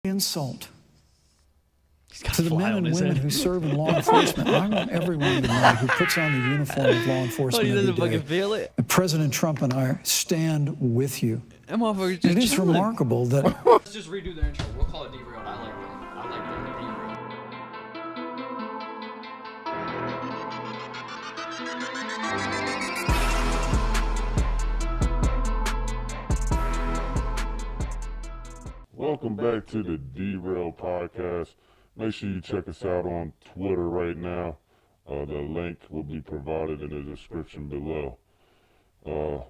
insult to the men and women who serve in law enforcement. I want everyone to know who puts on the uniform of law enforcement every day. President Trump and I stand with you. It is remarkable that... Let's just redo the intro. We'll call it DeRailed. I like that. I like that. Welcome back to the DeRailed podcast. Make sure you check us out on Twitter right now. The link will be provided in the description below.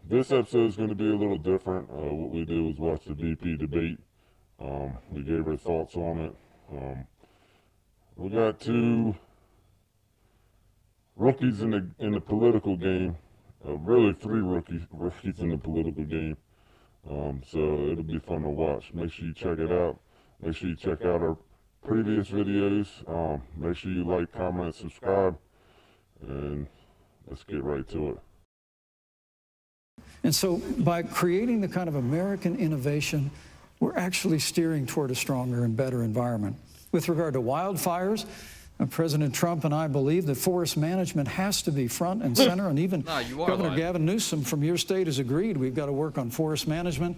This episode is going to be a little different. What we did was watch the VP debate. We gave our thoughts on it. We got two rookies in the political game. Really three rookies in the political game. So it'll be fun to watch. Make sure you check it out. Make sure you check out our previous videos. Make sure you like, comment, subscribe, and let's get right to it. And so by creating the kind of American innovation, we're actually steering toward a stronger and better environment. With regard to wildfires, President Trump and I believe that forest management has to be front and center, and even Governor Gavin Newsom from your state has agreed we've got to work on forest management.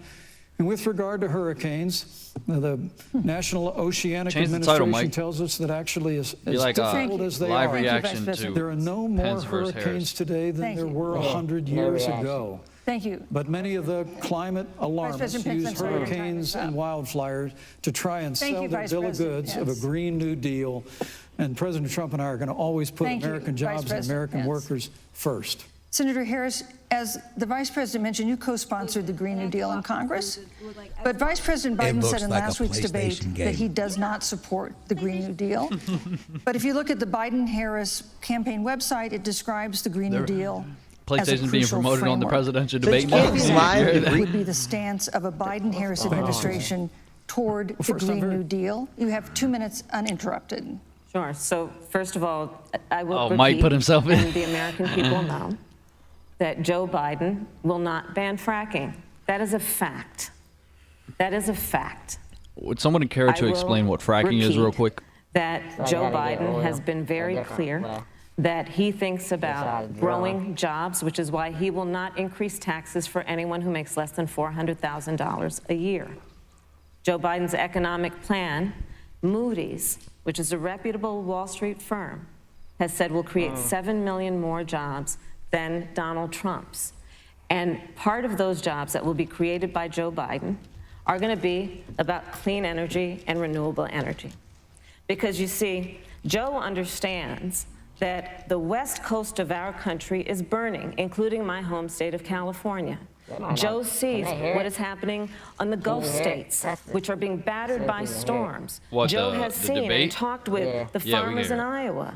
And with regard to hurricanes, the National Oceanic Administration tells us that actually as difficult as they are, there are no more hurricanes today than there were 100 years ago. Thank you. But many of the climate alarmists use hurricanes and wildfires to try and sell their bill of goods of a Green New Deal. And President Trump and I are going to always put American jobs and American workers first. Senator Harris, as the Vice President mentioned, you co-sponsored the Green New Deal in Congress. But Vice President Biden said in last week's debate that he does not support the Green New Deal. But if you look at the Biden-Harris campaign website, it describes the Green New Deal PlayStation being promoted on the presidential debate now. What would be the stance of a Biden-Harris administration toward the Green New Deal? You have 2 minutes uninterrupted. Sure. So first of all, I will repeat, Mike put himself in. And the American people know that Joe Biden will not ban fracking. That is a fact. That is a fact. Would someone care to explain what fracking is real quick? That Joe Biden has been very clear that he thinks about growing jobs, which is why he will not increase taxes for anyone who makes less than $400,000 a year. Joe Biden's economic plan, Moody's, which is a reputable Wall Street firm, has said will create 7 million more jobs than Donald Trump's. And part of those jobs that will be created by Joe Biden are going to be about clean energy and renewable energy. Because you see, Joe understands that the west coast of our country is burning, including my home state of California. Joe sees what is happening on the Gulf states, which are being battered by storms. Joe has seen and talked with the farmers in Iowa,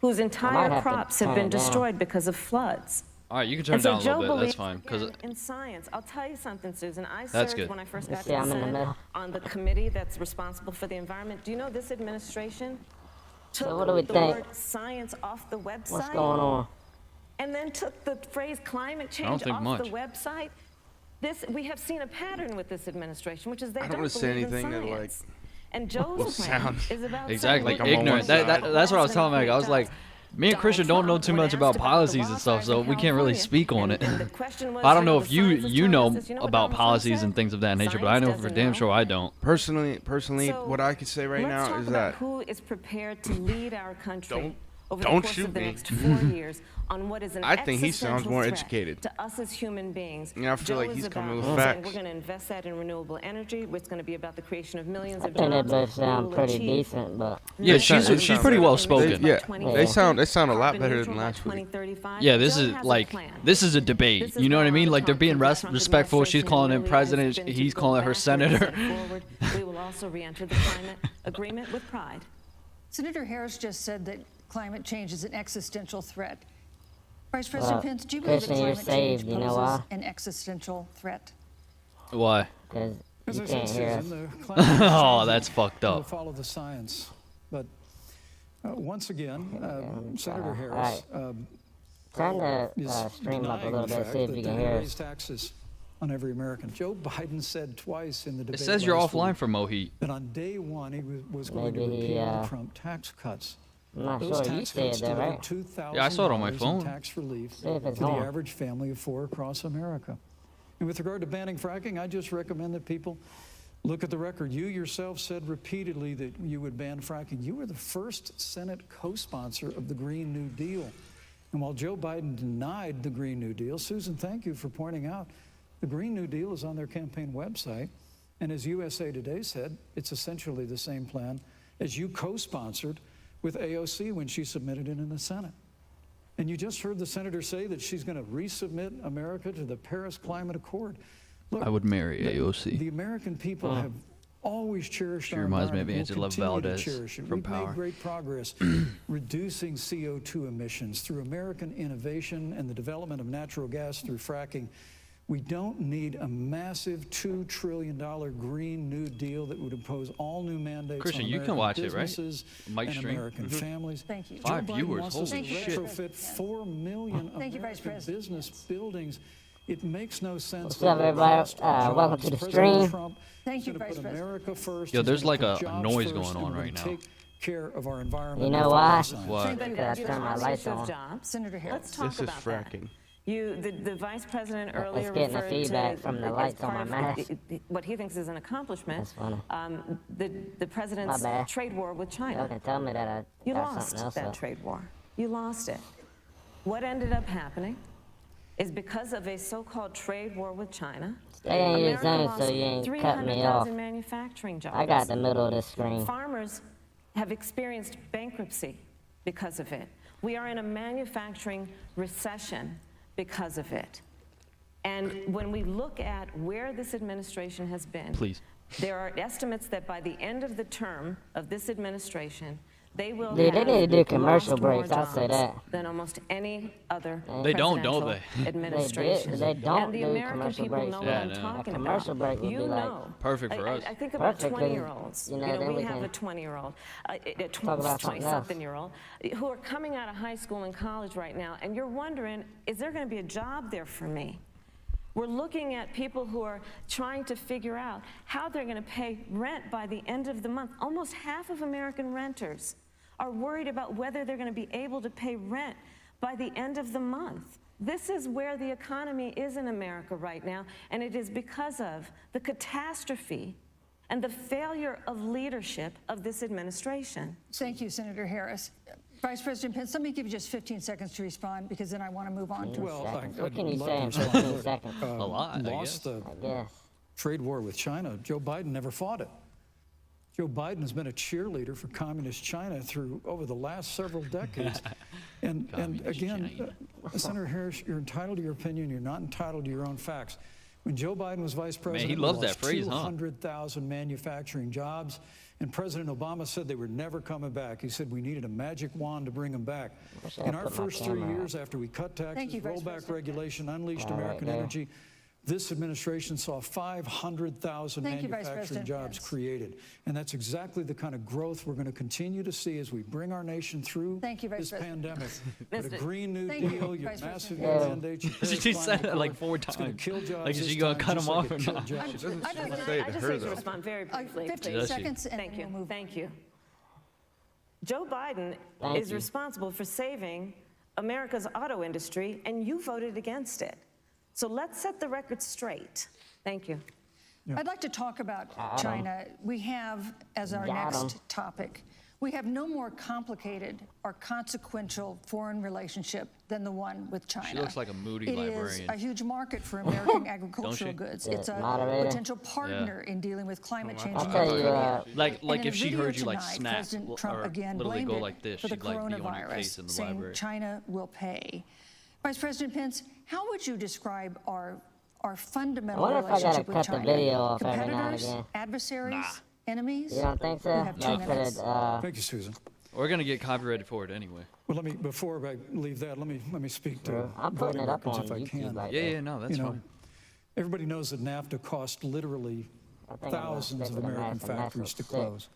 whose entire crops have been destroyed because of floods. All right, you can turn it down a little bit. That's fine. In science, I'll tell you something, Susan. I served when I first got to the Senate on the committee that's responsible for the environment. Do you know this administration took the word science off the website? What's going on? And then took the phrase climate change off the website. We have seen a pattern with this administration, which is they don't believe in science. And Joe's plan is about exactly ignorant. That's what I was telling Meg. I was like, me and Christian don't know too much about policies and stuff, so we can't really speak on it. I don't know if you know about policies and things of that nature, but I know for damn sure I don't. Personally, what I could say right now is that who is prepared to lead our country over the course of the next 4 years on what is an I think he sounds more educated to us as human beings. I feel like he's coming with facts. We're going to invest that in renewable energy. It's going to be about the creation of millions of jobs. I think that does sound pretty decent, but yeah, she's pretty well spoken. They sound a lot better than last week. Yeah, this is a debate. You know what I mean? Like they're being respectful. She's calling him president. He's calling her senator. We will also re-enter the climate agreement with pride. Senator Harris just said that climate change is an existential threat. Vice President Pence, do you believe that climate change poses an existential threat? Why? Because you can't hear us. Oh, that's fucked up. We'll follow the science. But once again, Senator Harris trying to stream up a little bit, see if you can hear us. Taxes on every American. Joe Biden said twice in the debate It says you're last offline week from Moheat. that on day one he was going to Maybe he, repeal the Trump tax cuts. I'm not Those sure. You tax said cuts that, delivered right? $2,000 Yeah, I saw it on my phone. in tax relief See if to it's the on. average family of 4 across America. And with regard to banning fracking, I just recommend that people look at the record. You yourself said repeatedly that you would ban fracking. You were the first Senate co-sponsor of the Green New Deal. And while Joe Biden denied the Green New Deal, Susan, thank you for pointing out, the Green New Deal is on their campaign website. And as USA Today said, it's essentially the same plan as you co-sponsored with AOC when she submitted it in the Senate. And you just heard the senator say that she's going to resubmit America to the Paris Climate Accord. Look, I would marry AOC. The American people have always cherished She our reminds me environment. of We'll Angela continue to Valdez cherish it. from We've Power. made great progress reducing CO2 emissions through American innovation and the development of natural gas through fracking. We don't need a massive $2 trillion Green New Deal that would impose all new mandates Christian, on you American can watch it, right? businesses Mike's and stream. American families. Thank you. Joe 5 Biden viewers, wants us to holy shit. retrofit 4 million Thank you, Vice American President. business buildings. It makes no sense. What's up, everybody? Welcome to the stream. Thank you, He's gonna Vice put President. America first. Yo, He's there's gonna like put a jobs noise first, going and on we're gonna right now. Take care of our environment. You know and why? our science. Why? But I turned my lights of on. jobs. Senator Harris. Let's talk This is about that. fracking. The vice president earlier getting the referred feedback to from the as lights on part my of mask. what he thinks is an accomplishment. That's funny. The president's My bad. trade war with Y'all China. can tell me that I You got lost something else that up. trade war. You lost it. What ended up happening is because of a so-called trade war with China, Stay in your America zone lost so you ain't cut me off. 300,000 manufacturing jobs. I got the middle of the screen. Farmers have experienced bankruptcy because of it. We are in a manufacturing recession because of it. And when we look at where this administration has been, Please. there are estimates that by the end of the term of this administration, they will Dude, they have need to do commercial lost more breaks, I'll say jobs that. than almost any other They don't presidential they? administration. They don't and the do American commercial people breaks. know Yeah, what I'm I know. talking A commercial about. break would You be like know. Perfect for us. I think about Perfect, 'cause, 20-year-olds. you know, then we we have can a 20-year-old, talk about something else. 20-something-year-old who are coming out of high school and college right now, and you're wondering, is there going to be a job there for me? We're looking at people who are trying to figure out how they're going to pay rent by the end of the month. Almost half of American renters are worried about whether they're going to be able to pay rent by the end of the month. This is where the economy is in America right now, and it is because of the catastrophe and the failure of leadership of this administration. Thank you, Senator Harris. Vice President Pence, let me give you just 15 seconds to respond because then I want to move on to Well, What can you I'd love say to in respond. 15 seconds? A lot, I Lost guess. the I guess. trade war with China. Joe Biden never fought it. Joe Biden has been a cheerleader for communist China through over the last several decades. and Communist again, China. Senator Harris, you're entitled to your opinion. You're not entitled to your own facts. When Joe Biden was vice president, he we loves that lost phrase, huh? 200,000 manufacturing jobs, and President Obama said they were never coming back. He said we needed a magic wand to bring them back. Wish I In had our put my first 3 camera years after we cut taxes, you, Vice rolled back President. regulation, unleashed All right, American there. energy, this administration saw 500,000 Thank you, Vice manufacturing President jobs Pence. created. And that's exactly the kind of growth we're going to continue to see as we bring our nation through Thank you, Vice this President. pandemic. But a Mr. Green New Thank you, Deal, your Vice massive President. new mandates, your Paris She said Climate it like Accord, 4 it's going times. to kill jobs Like, is this she gonna time, cut just him like off it or killed not? jobs. She doesn't I don't know. say it I to just her, need to though. respond very briefly. 15 please. Does she? seconds and Thank then you. we'll move. Thank you. Joe Biden Thank is you. responsible for saving America's auto industry, and you voted against it. So let's set the record straight. Thank you. I'd like to talk about China. We have, as our Got 'em. next topic, we have no more complicated or consequential foreign relationship than the one with China. looks like a moody It librarian. is a huge market for American agricultural she? goods. Yeah, It's a moderator. potential partner in dealing with climate change. I'll in tell North you, Korea. Like And in if a she video heard you like tonight, snap President Trump or again literally blamed go it like this, for the she'd like be on your coronavirus, case in the saying library. China will pay. Vice President Pence, how would you describe our fundamental I wonder if I gotta relationship with cut the China? video off every now and Competitors, again. adversaries, enemies? You don't think so? You have 2 minutes. Thank you, Susan. We're gonna get copyrighted for it anyway. Well, let me, before I leave that, let me speak to I'm putting it up weapons on if I YouTube can. like Yeah, that. yeah, no, that's You know, fine. everybody knows that NAFTA cost literally I think I'm gonna thousands stick of with the American mask, and that's factories what's to sick. close.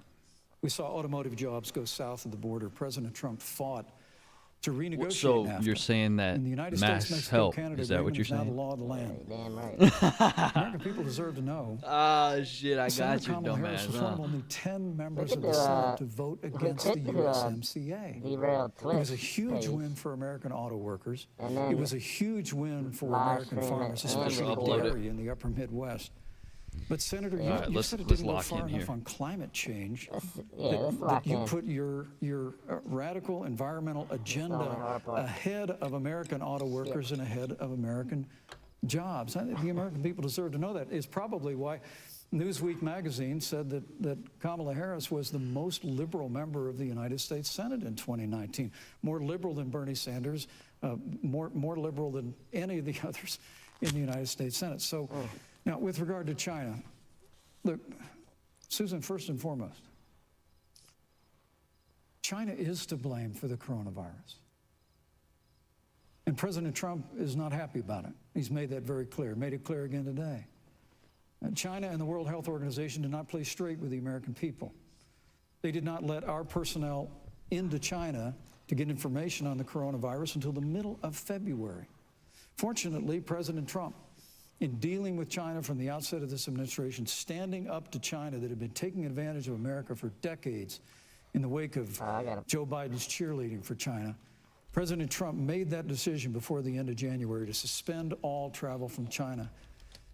We saw automotive jobs go south of the border. President Trump fought to renegotiate So NAFTA. you're saying that And the United mass States, Mexico, help, Canada is that what agreement you're is now the saying? law of the land. Damn right. The American people deserve to know. Ah, shit, I Senator got you, Kamala Harris dumbass. was one of only 10 members could of the do, Senate to vote against the could do, USMCA. DeRailed It was a Twitch huge page. win for American auto workers. And then It was a huge win for live American stream it farmers, and especially upload it. dairy in the upper Midwest. But Senator, you, Alright, you let's- said it let's didn't go lock far in enough here. on climate change. Let's lock You in. put your radical environmental agenda our part. ahead of American auto workers and ahead of American jobs. I think the American people deserve to know that. It's probably why Newsweek magazine said that Kamala Harris was the most liberal member of the United States Senate in 2019, more liberal than Bernie Sanders, more liberal than any of the others in the United States Senate. So now, with regard to China, look, Susan, first and foremost, China is to blame for the coronavirus. And President Trump is not happy about it. He's made that very clear, made it clear again today. China and the World Health Organization did not play straight with the American people. They did not let our personnel into China to get information on the coronavirus until the middle of February. Fortunately, President Trump, in dealing with China from the outset of this administration, standing up to China that had been taking advantage of America for decades in the wake of Joe Biden's cheerleading for China, President Trump made that decision before the end of January to suspend all travel from China.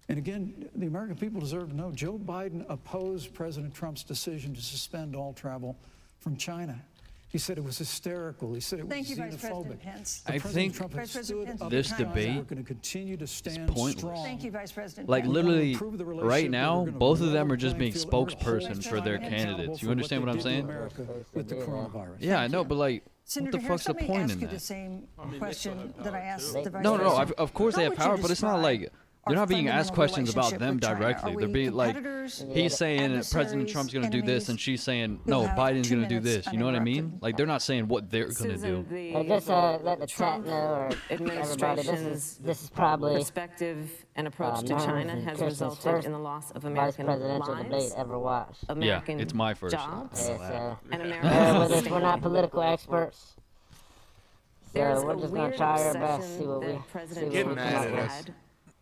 And again, the American people deserve to know Joe Biden opposed President Trump's decision to suspend all travel from China. He said it was hysterical. He said it was Thank you, Vice xenophobic. President Pence. But I President think Trump has Vice President stood Pence, up this to China. debate We're going to continue to stand pointless. strong. Thank you, Vice President Like Pence. literally, Improve the relationship, right but now, we're gonna both of level them are the just being playing field and we're spokespersons holding for their China accountable candidates. for You understand what I'm they did to saying? America with the coronavirus. Yeah, I know, but like, what Senator the Harris, fuck's the let me point ask in you the that? same question that I asked the Vice No, President. of course they How have would you power, but it's not describe like our they're not being asked fundamental questions about relationship them with China? directly. Are They're we being like, competitors, he's saying that President adversaries, Trump's going to do this, enemies and she's saying, who no, have Biden's 2 going to do minutes this. You know what I mean? uninterrupted? Like, they're not saying what they're going to do. Susan, the I just let the chat know, or everybody, administration's this is probably perspective and approach to Mervyn China has Christian's resulted first in the loss of vice American presidential debate lives, ever watched. American it's my first. jobs, Yeah, so and bear American with us, we're not political experts. There's So we're a just gonna weird try our best, obsession see what we that President see Get what we Trump come mad up at with. us. had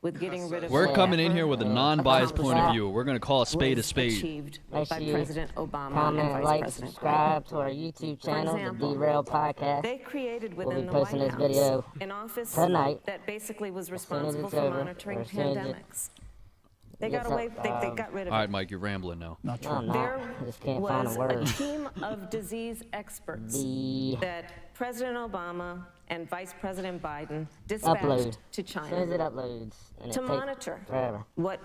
with getting rid of We're the coming in effort here with a Yeah. non-biased point of Accomplish view. We're going to call a spade a was spade. achieved Make by sure you President Obama and Comment, Vice like, President subscribe to our YouTube channel, the example, DeRailed Podcast. They created We'll within be the posting White this video House an office tonight, that basically was soon as responsible it's for over, monitoring or as soon as it pandemics. They gets got away. up, They got rid of All it. right, Mike, you're rambling now. Not No, true. I'm not. There I just can't find was a word. team of disease experts The that President Obama and Vice President Biden upload. dispatched to As soon as China it uploads, and to it takes monitor forever. what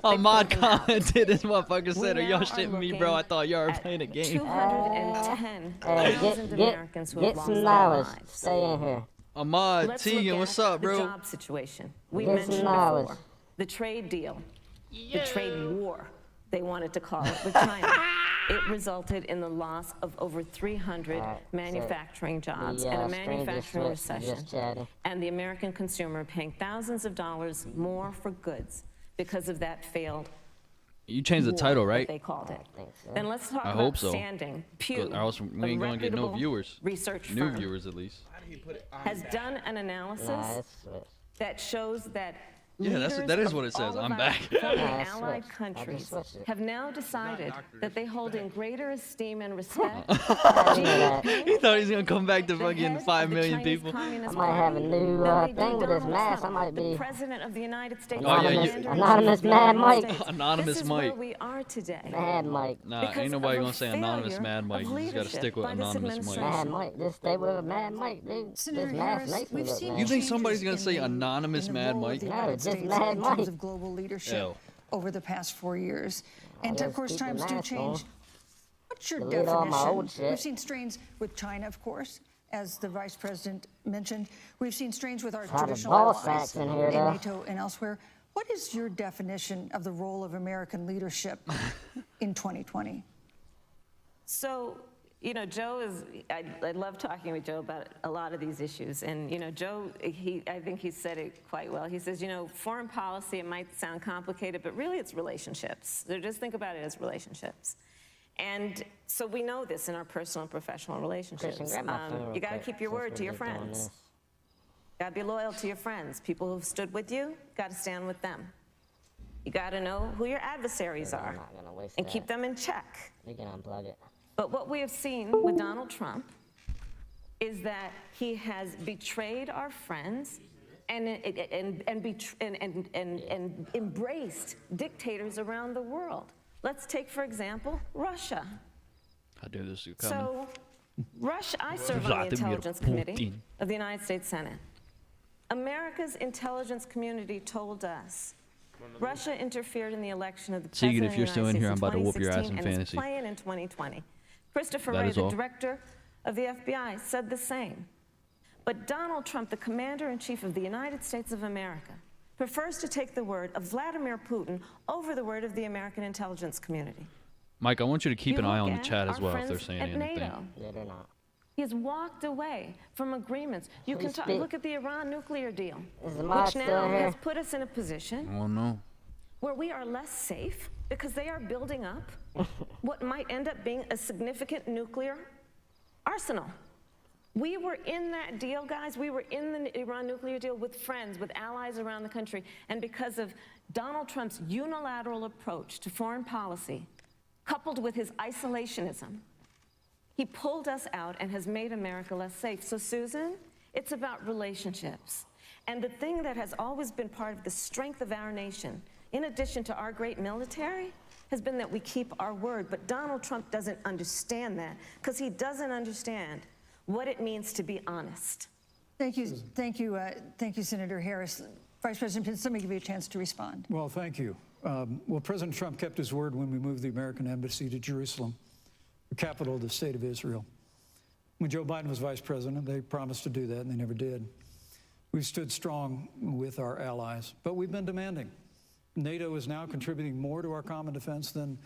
Ahmad commented, this motherfucker said, are We y'all now are shitting me, looking bro? I thought y'all were at playing a game. 210,000 Americans who have get lost some their knowledge. lives. Stay in here. Ahmad, Let's Tegan, look what's at up, the bro? job situation. We Get some mentioned knowledge. before the trade deal, the trade war, they wanted to call it, with China. It resulted in the loss of over 300 Alright, so manufacturing jobs the, and a stranger manufacturing switched to recession. just chatting. And the American consumer paying thousands of dollars more for goods because of that failed You changed the war title, that right? they called it. think so. Then let's talk I about hope so. standing. Pew, Or else we a ain't gonna get no reputable viewers. research New firm, viewers, at least. has done an analysis Nah, it's switched. that shows that Yeah, that is leaders what it of says. all of I'm our back. former Yeah, it's allied switched. I countries just switched it. have now decided that they hold in greater esteem and respect I Xi know that. Jinping, He thought he was gonna come back to the fucking head 5 of the million Chinese people. Communist I might have a Party, new than they do thing with this Donald mask. I Trump, might the be President of the United States. Oh, yeah, anonymous, you- anonymous Mad Mike. Anonymous this is Mike. where we are today. Mad Mike. Nah, because ain't nobody of a gonna say anonymous failure Mad Mike. of You just gotta leadership stick with by this anonymous Mike. administration. Mad Mike. Just stay with a Mad Mike, dude. Senator This mask Harris, makes me we've look seen mad. You think changes somebody's gonna in say the- anonymous in the Mad role of Mike? the No, United it's just States Mad in terms Mike. of global leadership Ew. over the past 4 years. And just of course, keep the times do mask change. on. What's your Delete all my definition? old shit. We've seen strains with China, of course, as the Vice President mentioned. We've seen strains with our Lot of traditional ball allies sacks in here, in though. NATO and elsewhere. What is your definition of the role of American leadership in 2020? So, you know, Joe is, I love talking with Joe about a lot of these issues. And, you know, Joe, I think he said it quite well. He says, you know, foreign policy, it might sound complicated, but really it's relationships. So just think about it as relationships. And so we know this in our personal and professional relationships. Christian, grab my phone real You got to quick, keep your since word we're to your just doing friends. this. Got to be loyal to your friends. People who've stood with you, got to stand with them. You got to know who your adversaries I'm are not gonna waste and that. keep them in check. We can unplug it. But what we have seen with Donald Trump is that he has betrayed our friends and embraced dictators around the world. Let's take, for example, Russia. How dare this is coming? So, Russia, I serve on the Vladimir Intelligence Committee Putin. of the United States Senate. America's intelligence community told us Russia interfered in the election of the Tegan, president if you're of the still in United here, I'm States about to whoop your ass in 2016 and is fantasy. playing in 2020. Christopher That Wray, is the all. director of the FBI, said the same. But Donald Trump, the commander-in-chief of the United States of America, prefers to take the word of Vladimir Putin over the word of the American intelligence community. Mike, I want you to keep You an eye look on the at chat as our well if they're friends saying at anything. NATO. Yeah, they're not. He has walked away from agreements. You can Please talk, speak. look at the Iran nuclear deal, Is the mod which still now here? has put us in a position Oh no. where we are less safe because they are building up what might end up being a significant nuclear arsenal. We were in that deal, guys. We were in the Iran nuclear deal with friends, with allies around the country. And because of Donald Trump's unilateral approach to foreign policy, coupled with his isolationism, he pulled us out and has made America less safe. So, Susan, it's about relationships. And the thing that has always been part of the strength of our nation, in addition to our great military, has been that we keep our word. But Donald Trump doesn't understand that because he doesn't understand what it means to be honest. Thank you, Senator Harris. Vice President Pence, let me give you a chance to respond. Well, thank you. Well, President Trump kept his word when we moved the American embassy to Jerusalem, the capital of the state of Israel. When Joe Biden was vice president, they promised to do that, and they never did. We've stood strong with our allies, but we've been demanding. NATO is now contributing more to our common defense than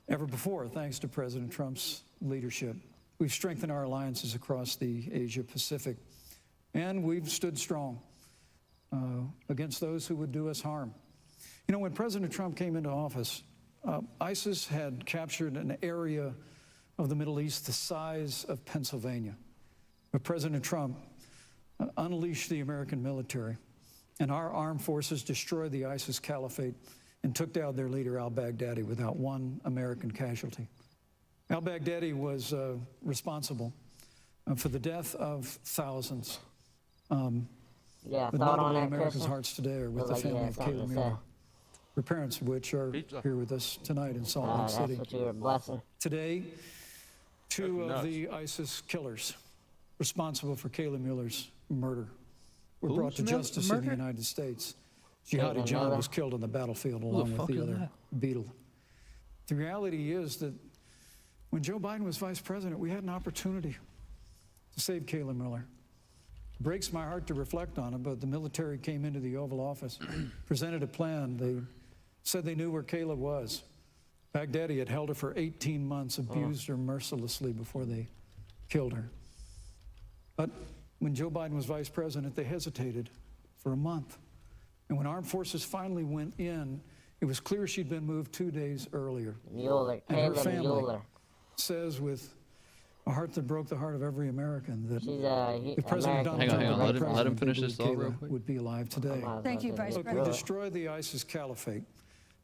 ever before, thanks to President Trump's leadership. We've strengthened our alliances across the Asia-Pacific, and we've stood strong against those who would do us harm. You know, when President Trump came into office, ISIS had captured an area of the Middle East the size of Pennsylvania. But President Trump unleashed the American military, and our armed forces destroyed the ISIS caliphate and took down their leader, al-Baghdadi, without one American casualty. Al-Baghdadi was responsible for the death of thousands. Yeah, But thought not on only that, America's Christian? hearts today are with Look the like you family had of something Kayla to Mueller, say. her parents of which are Pizza. here with us tonight in Salt Oh, Lake City. that's what you were blessing. Today, two That's of nuts. the ISIS killers responsible for Kayla Mueller's murder were brought to Who's justice in the murdered? United States. Jihadi Kayla John Mueller. was killed on the battlefield the along with fuck the is other that? beetle. The reality is that when Joe Biden was vice president, we had an opportunity to save Kayla Mueller. It breaks my heart to reflect on it, but the military came into the Oval Office, presented a plan. They said they knew where Kayla was. Baghdadi had held her for 18 months, abused her mercilessly before they killed her. But when Joe Biden was vice president, they hesitated for a month. And when armed forces finally went in, it was clear she'd been moved 2 days earlier. Mueller, And her Kayla family Mueller. says with a heart that broke the heart of every American that She's if President American. Donald Hang on, Trump hang on. were Let him president, finish they this believe thought real Kayla quick. would be alive today. Thank you, Vice Look, we President. destroyed the ISIS caliphate.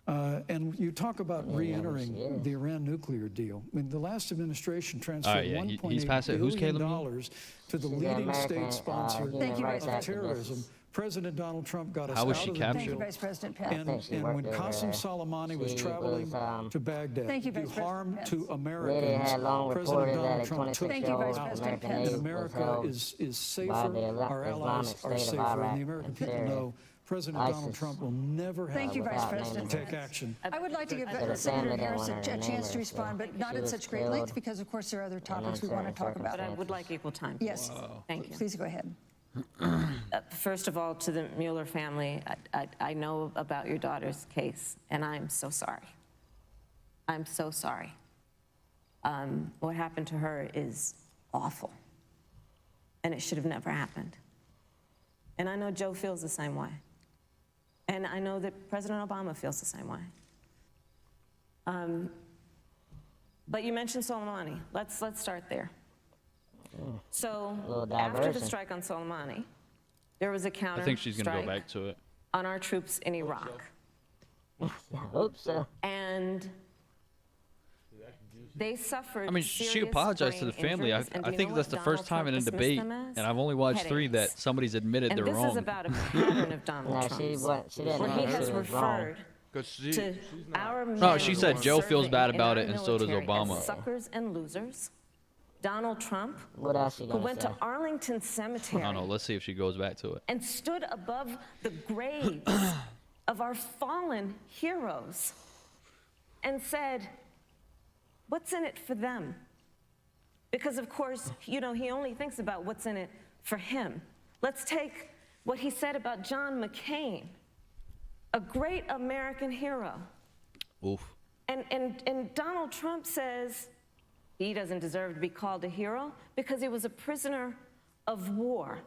And you talk about re-entering the Iran nuclear deal. I mean, the last administration transferred yeah, he's $1.8 past it. Who's billion Kayla Mueller? to the She's an leading American, state sponsor human rights of activist. terrorism. President Donald Trump got us How was out she of the captured? Thank you, deal. Vice President I Pence. think she And worked when over Qasem there. Soleimani was She traveling was, to Baghdad Thank you, to do Vice President harm Pence. to Lady Americans, had long President reported that Donald a Trump took Thank you, Vice $26-year-old President American Pence. and aide was America held is safer, by the our allies Islamic are State of safer, and Iraq the American and people Syria. know President Donald ISIS. Trump will never have Thank you, Vice without President naming take Pence. action. I would like to give the Senator family Harris didn't want a her to chance name to her, respond, so but not she at was such great length killed because, of course, there are other topics we uncertain want to talk about. But I would like equal time. Yes, Thank you. please go ahead. First of all, to the Mueller family, I know about your daughter's case, and I'm so sorry. I'm so sorry. What happened to her is awful, and it should have never happened. And I know Joe feels the same way. And I know that President Obama feels the same way. But you mentioned Soleimani. Let's start there. So little after the diversion. strike on Soleimani, there was a counter I think she's going to go strike back to it. on our troops in Iraq. Oops. And they suffered I mean, she serious apologized to the brain family. I injuries, and do you think know that's what the first Donald time in a Trump debate, dismissed them and as? I've only watched 3 that Headaches. somebody's admitted And they're this wrong. is about a pattern of Donald No, Trump's, she didn't where know he she has was wrong. referred Cause to our men No, she said Joe feels serving bad in about our it, and so does military Obama. as suckers and losers. Donald Trump, What else you who gonna went say? to Arlington Cemetery I don't know. Let's see if she goes back to it. and stood above the graves of our fallen heroes and said, what's in it for them? Because, of course, you know, he only thinks about what's in it for him. Let's take what he said about John McCain, a great American hero. Oof. And Donald Trump says he doesn't deserve to be called a hero because he was a prisoner of war.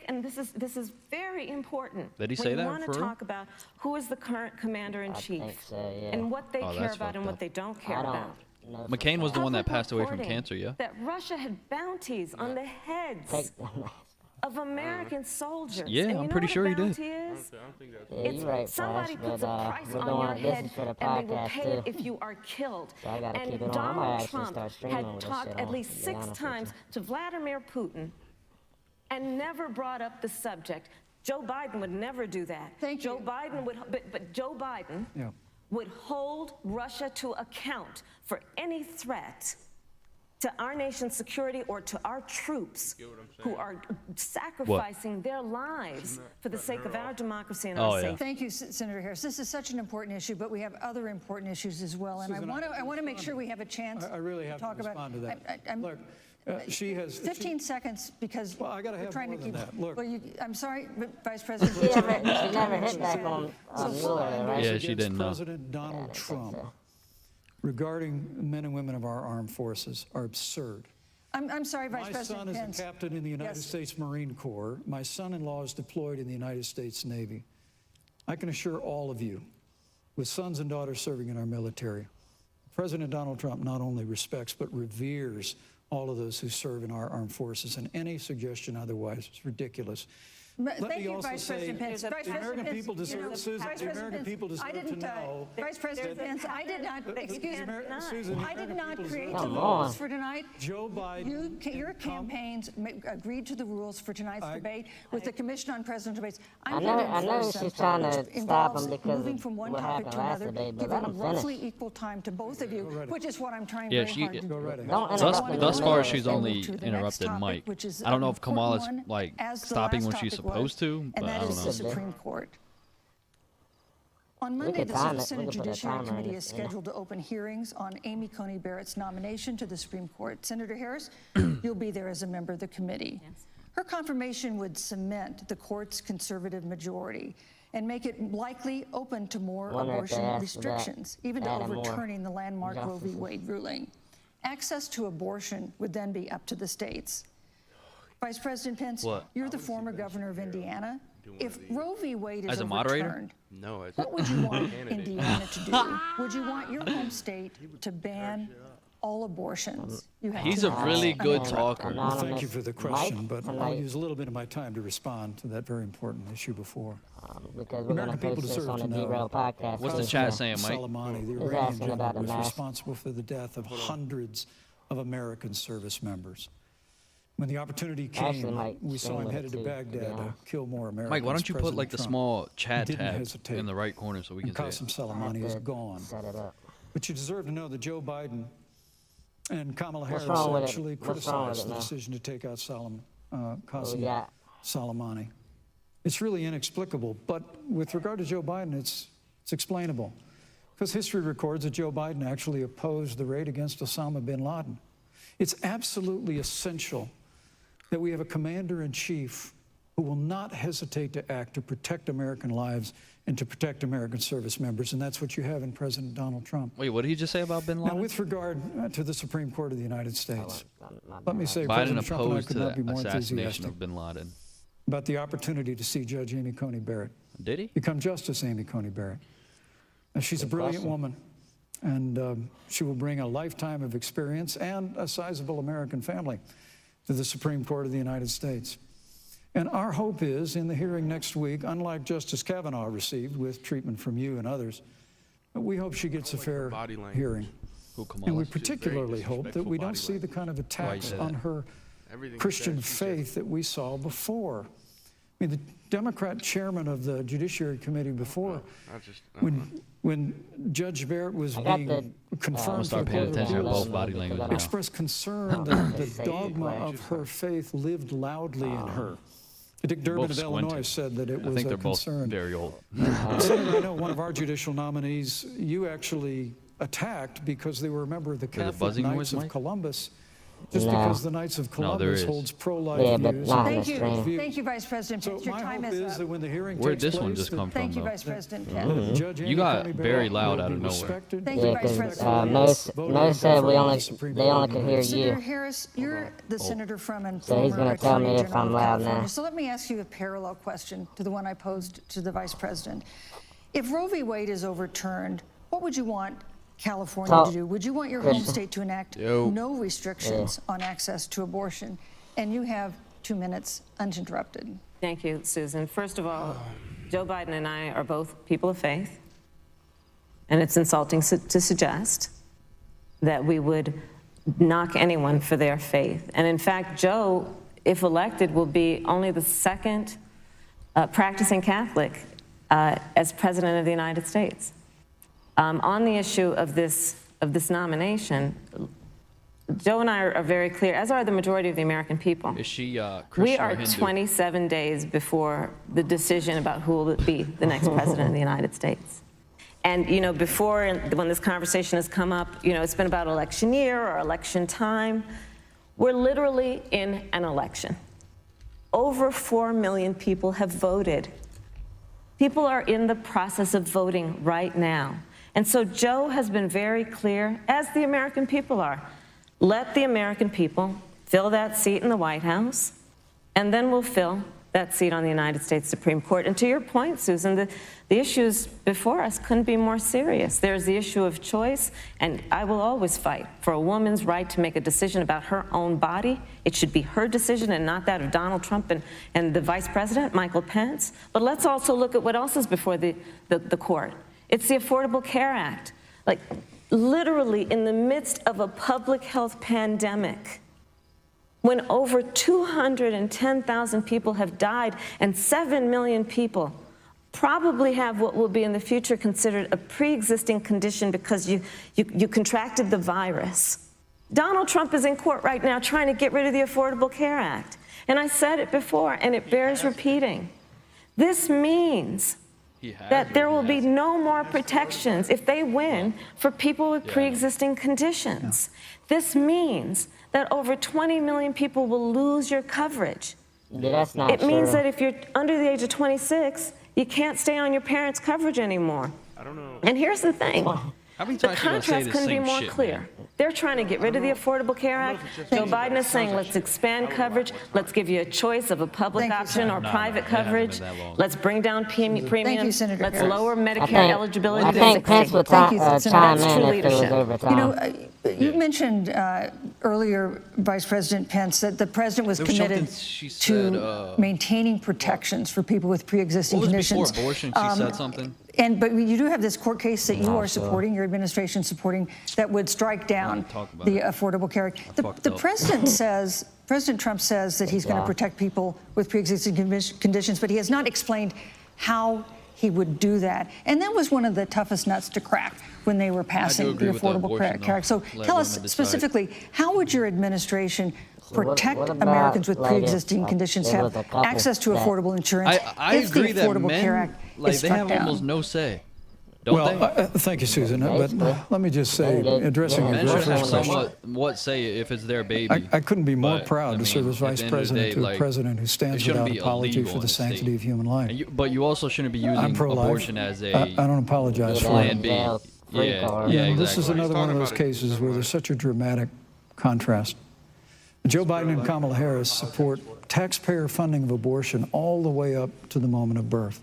And this is very important. Did he say that We want for to real? talk about who is the current commander-in-chief think so, yeah. and what they Oh, care that's about and fucked what up. they don't care I don't about. know. McCain was the one that Public passed away from reporting cancer, yeah? That Russia had bounties on the heads Take the mask. of American soldiers. Yeah, And you I'm know pretty what a sure he did. bounty is? Yeah, It's you're right, somebody Flash, puts but a price we're on doing your this head, is for the and they will podcast, pay it too. if you are killed. So I gotta And keep it on. I might Donald actually Trump start streaming had with this talked shit at on, least to be 6 honest with times you. to Vladimir Putin and never brought up the subject. Joe Biden would never do that. Thank Joe you. Biden would, but Joe Biden Yeah. would hold Russia to account for any threat to our nation's security or to our troops who are sacrificing their lives for the sake of our democracy and Oh, our yeah. safety. Thank you, Senator Harris. This is such an important issue, but we have other important issues as well. And Susan, I want to make sure we have a chance I really have to talk to respond about. to that. I'm- Look, she has 15 seconds because Well, I gotta we're have trying more to than keep. that. Look. Well, I'm sorry, but Vice President. She never hit back on Mueller, right? Yeah, against she didn't know. President Donald Trump regarding men and women of our armed forces are absurd. I'm sorry, Vice My President son is Pence. a captain in the United Yes. States Marine Corps. My son-in-law is deployed in the United States Navy. I can assure all of you, with sons and daughters serving in our military, President Donald Trump not only respects but reveres all of those who serve in our armed forces, and any suggestion otherwise is ridiculous. Let Thank me you, also Vice say President Pence. the Vice American President Pence, people deserve, you know, Susan, Vice the President American Pence, people I deserve to didn't, know. Vice President that- Pence, I did not, excuse me, Susan, the I did American not people create deserve the to Come know. on. rules for tonight. Joe Biden. Your campaigns agreed to the rules for tonight's debate with the Commission on Presidential Debates. I I'm know- going to I know enforce she's them, trying to which stop involves him because moving of from one what topic to happened last another, debate, but let giving him roughly finish. equal time to both of you, ahead. which is what I'm trying Yeah, very she- hard to do. Go right ahead. Don't Thus, interrupt him. thus Don't far, interrupt she's him. only Move to the next interrupted topic, Mike. which is I don't know an if Kamala's important one, like as the stopping last when she's topic was, supposed to, and but that I don't is the know. Supreme Court. On Monday, could the time it. We Senate could put a Judiciary timer in Committee it, is you know. scheduled to open hearings on Amy Coney Barrett's nomination to the Supreme Court. Senator Harris, you'll be there as a member of the committee. Her confirmation would cement the court's conservative majority and make it likely open to more Wonder if they abortion asked for that. restrictions, even to Add more overturning the landmark Roe v. justices. Wade ruling. Access to abortion would then be up to the states. Vice President Pence, What? you're the former governor of Indiana. If Roe v. Wade is As a moderator? overturned, No, it's what would you want Indiana to do? Would you want your home state to ban all abortions? You have He's two a minutes. really good Uninterrupted. talker. Well, thank you for the question, Mike, but I'll tonight, use a little bit of my time to respond to that very important issue before. because we're going American to people post this deserve on to the know. DeRailed podcast. What's the so, chat yeah. saying, Mike? Soleimani, the He's Iranian asking general, about the was mask. responsible for the death of hundreds of American service members. When the opportunity Actually, came, Mike, we saw stream him with it headed to too, to be Baghdad to honest. kill more Americans. Mike, why don't you put President like the Trump small chat didn't tab hesitate. in the right corner so we can and see Qasem it? Soleimani is Good. gone. Set it up. But you deserve to know that Joe Biden and Kamala What's Harris wrong with it? actually What's wrong with criticized it the now? decision to take out What Qasem we got? Soleimani. It's really inexplicable, but with regard to Joe Biden, it's explainable. Because history records that Joe Biden actually opposed the raid against Osama bin Laden. It's absolutely essential that we have a commander-in-chief who will not hesitate to act to protect American lives and to protect American service members, and that's what you have in President Donald Trump. Wait, what did he just say about Bin Now, Laden? with regard to the Supreme Court of the United States, My let me bad. say Biden President Trump and I opposed could to not be the more assassination enthusiastic of Bin Laden. about the opportunity to see Judge Amy Coney Barrett Did he? become Justice Amy Coney Barrett. Now, she's a Good brilliant question. woman, And she will bring a lifetime of experience and a sizable American family to the Supreme Court of the United States. And our hope is, in the hearing next week, unlike Justice Kavanaugh received with treatment from you and others, we hope she gets a fair hearing. And we particularly hope that we don't see the kind of attacks on her Christian faith that we saw before. I mean, the Democrat chairman of the Judiciary Committee before, when Judge Barrett was being confirmed for the expressed concern that the dogma of her faith lived loudly in her. Dick Durbin of Illinois said that it was a concern. Very old. Senator, I know one of our judicial nominees, you actually attacked because they were a member of the Catholic Knights of Columbus. Just because the Knights of Columbus holds pro-life views. Thank you, Vice President Pence. So Your my time hope is is up. that when the hearing Where'd takes this one place, just come from, Thank you, though? Vice President Pence. Judge You Amy got Coney very Barrett loud will out be of nowhere. respected. Thank you, Vice because President. Mo said Senator they only could hear you. Harris, you're the senator from and So he's former gonna tell Attorney me if General I'm of loud California. now. So let me ask you a parallel question to the one I posed to the Vice President. If Roe v. Wade is overturned, what would you want California to do? Would you want your home state to enact no restrictions on access to abortion? And you have 2 minutes uninterrupted. Thank you, Susan. First of all, Joe Biden and I are both people of faith, and it's insulting to suggest that we would knock anyone for their faith. And in fact, Joe, if elected, will be only the second practicing Catholic as President of the United States. On the issue of this nomination, Joe and I are very clear, as are the majority of the American people. Is she Christian We or are Hindu? 27 days before the decision about who will be the next president of the United States. And, you know, before, when this conversation has come up, you know, it's been about election year or election time. We're literally in an election. Over 4 million people have voted. People are in the process of voting right now. And so Joe has been very clear, as the American people are. Let the American people fill that seat in the White House, and then we'll fill that seat on the United States Supreme Court. And to your point, Susan, the issues before us couldn't be more serious. There's the issue of choice, and I will always fight for a woman's right to make a decision about her own body. It should be her decision and not that of Donald Trump and the Vice President, Michael Pence. But let's also look at what else is before the court. It's the Affordable Care Act. Like, literally in the midst of a public health pandemic, when over 210,000 people have died and 7 million people probably have what will be in the future considered a pre-existing condition because you contracted the virus. Donald Trump is in court right now trying to get rid of the Affordable Care Act. And I said it before, and it bears repeating. This means that there will be no more protections if they win for people with pre-existing conditions. This means that over 20 million people will lose your coverage. That's not It means that if you're under the age of 26, you can't stay on your parents' coverage anymore. I don't know. And here's the thing. How many The times you gonna say contrast the couldn't be same more shit, clear. man? They're trying to get rid of the Affordable Care Act. Joe Biden is saying, let's expand coverage. Let's give you a choice of a public Thank you, option or No, private it hasn't been coverage. that long. Let's bring down premiums. Senator Let's Harris. lower Medicare think- eligibility I to think 60. Pence would Thank you, chime Senator. in True if it was leadership. over You time. know, you mentioned earlier, Vice President Pence, that the president was There was committed something she said, to maintaining protections for people with pre-existing What was conditions. before abortion? She said something. But you do have this court case that you are supporting, your administration supporting, that would strike down talk about the it. Affordable Care Act. fucked The up. President Trump says that he's going to protect people with pre-existing conditions, but he has not explained how he would do that. And that was one of the toughest nuts to crack when they were passing agree the with the Affordable abortion, Care Act. So though. tell Let us women decide. specifically, how would your administration protect what about, Americans with like, pre-existing if conditions there have was a couple access to that- affordable insurance I if the agree that Affordable Care men, Act like, is they struck have down? almost no say. Don't Well, they? thank you, Susan. But let me just say, addressing your Men very should have first question, somewhat say if it's their baby. I couldn't be more But, proud I to serve mean, as Vice at the end of the President day, to a like, president who it stands shouldn't without be apology illegal for in the the state. sanctity of human life. But you also shouldn't be I'm using pro-life. abortion as a I don't apologize for plan it. B. Yeah, free Yeah, card. yeah, This is exactly. another one of those talking about it. cases where there's such a dramatic contrast Joe Biden and Kamala Harris support taxpayer funding of abortion all the way up to the moment of birth.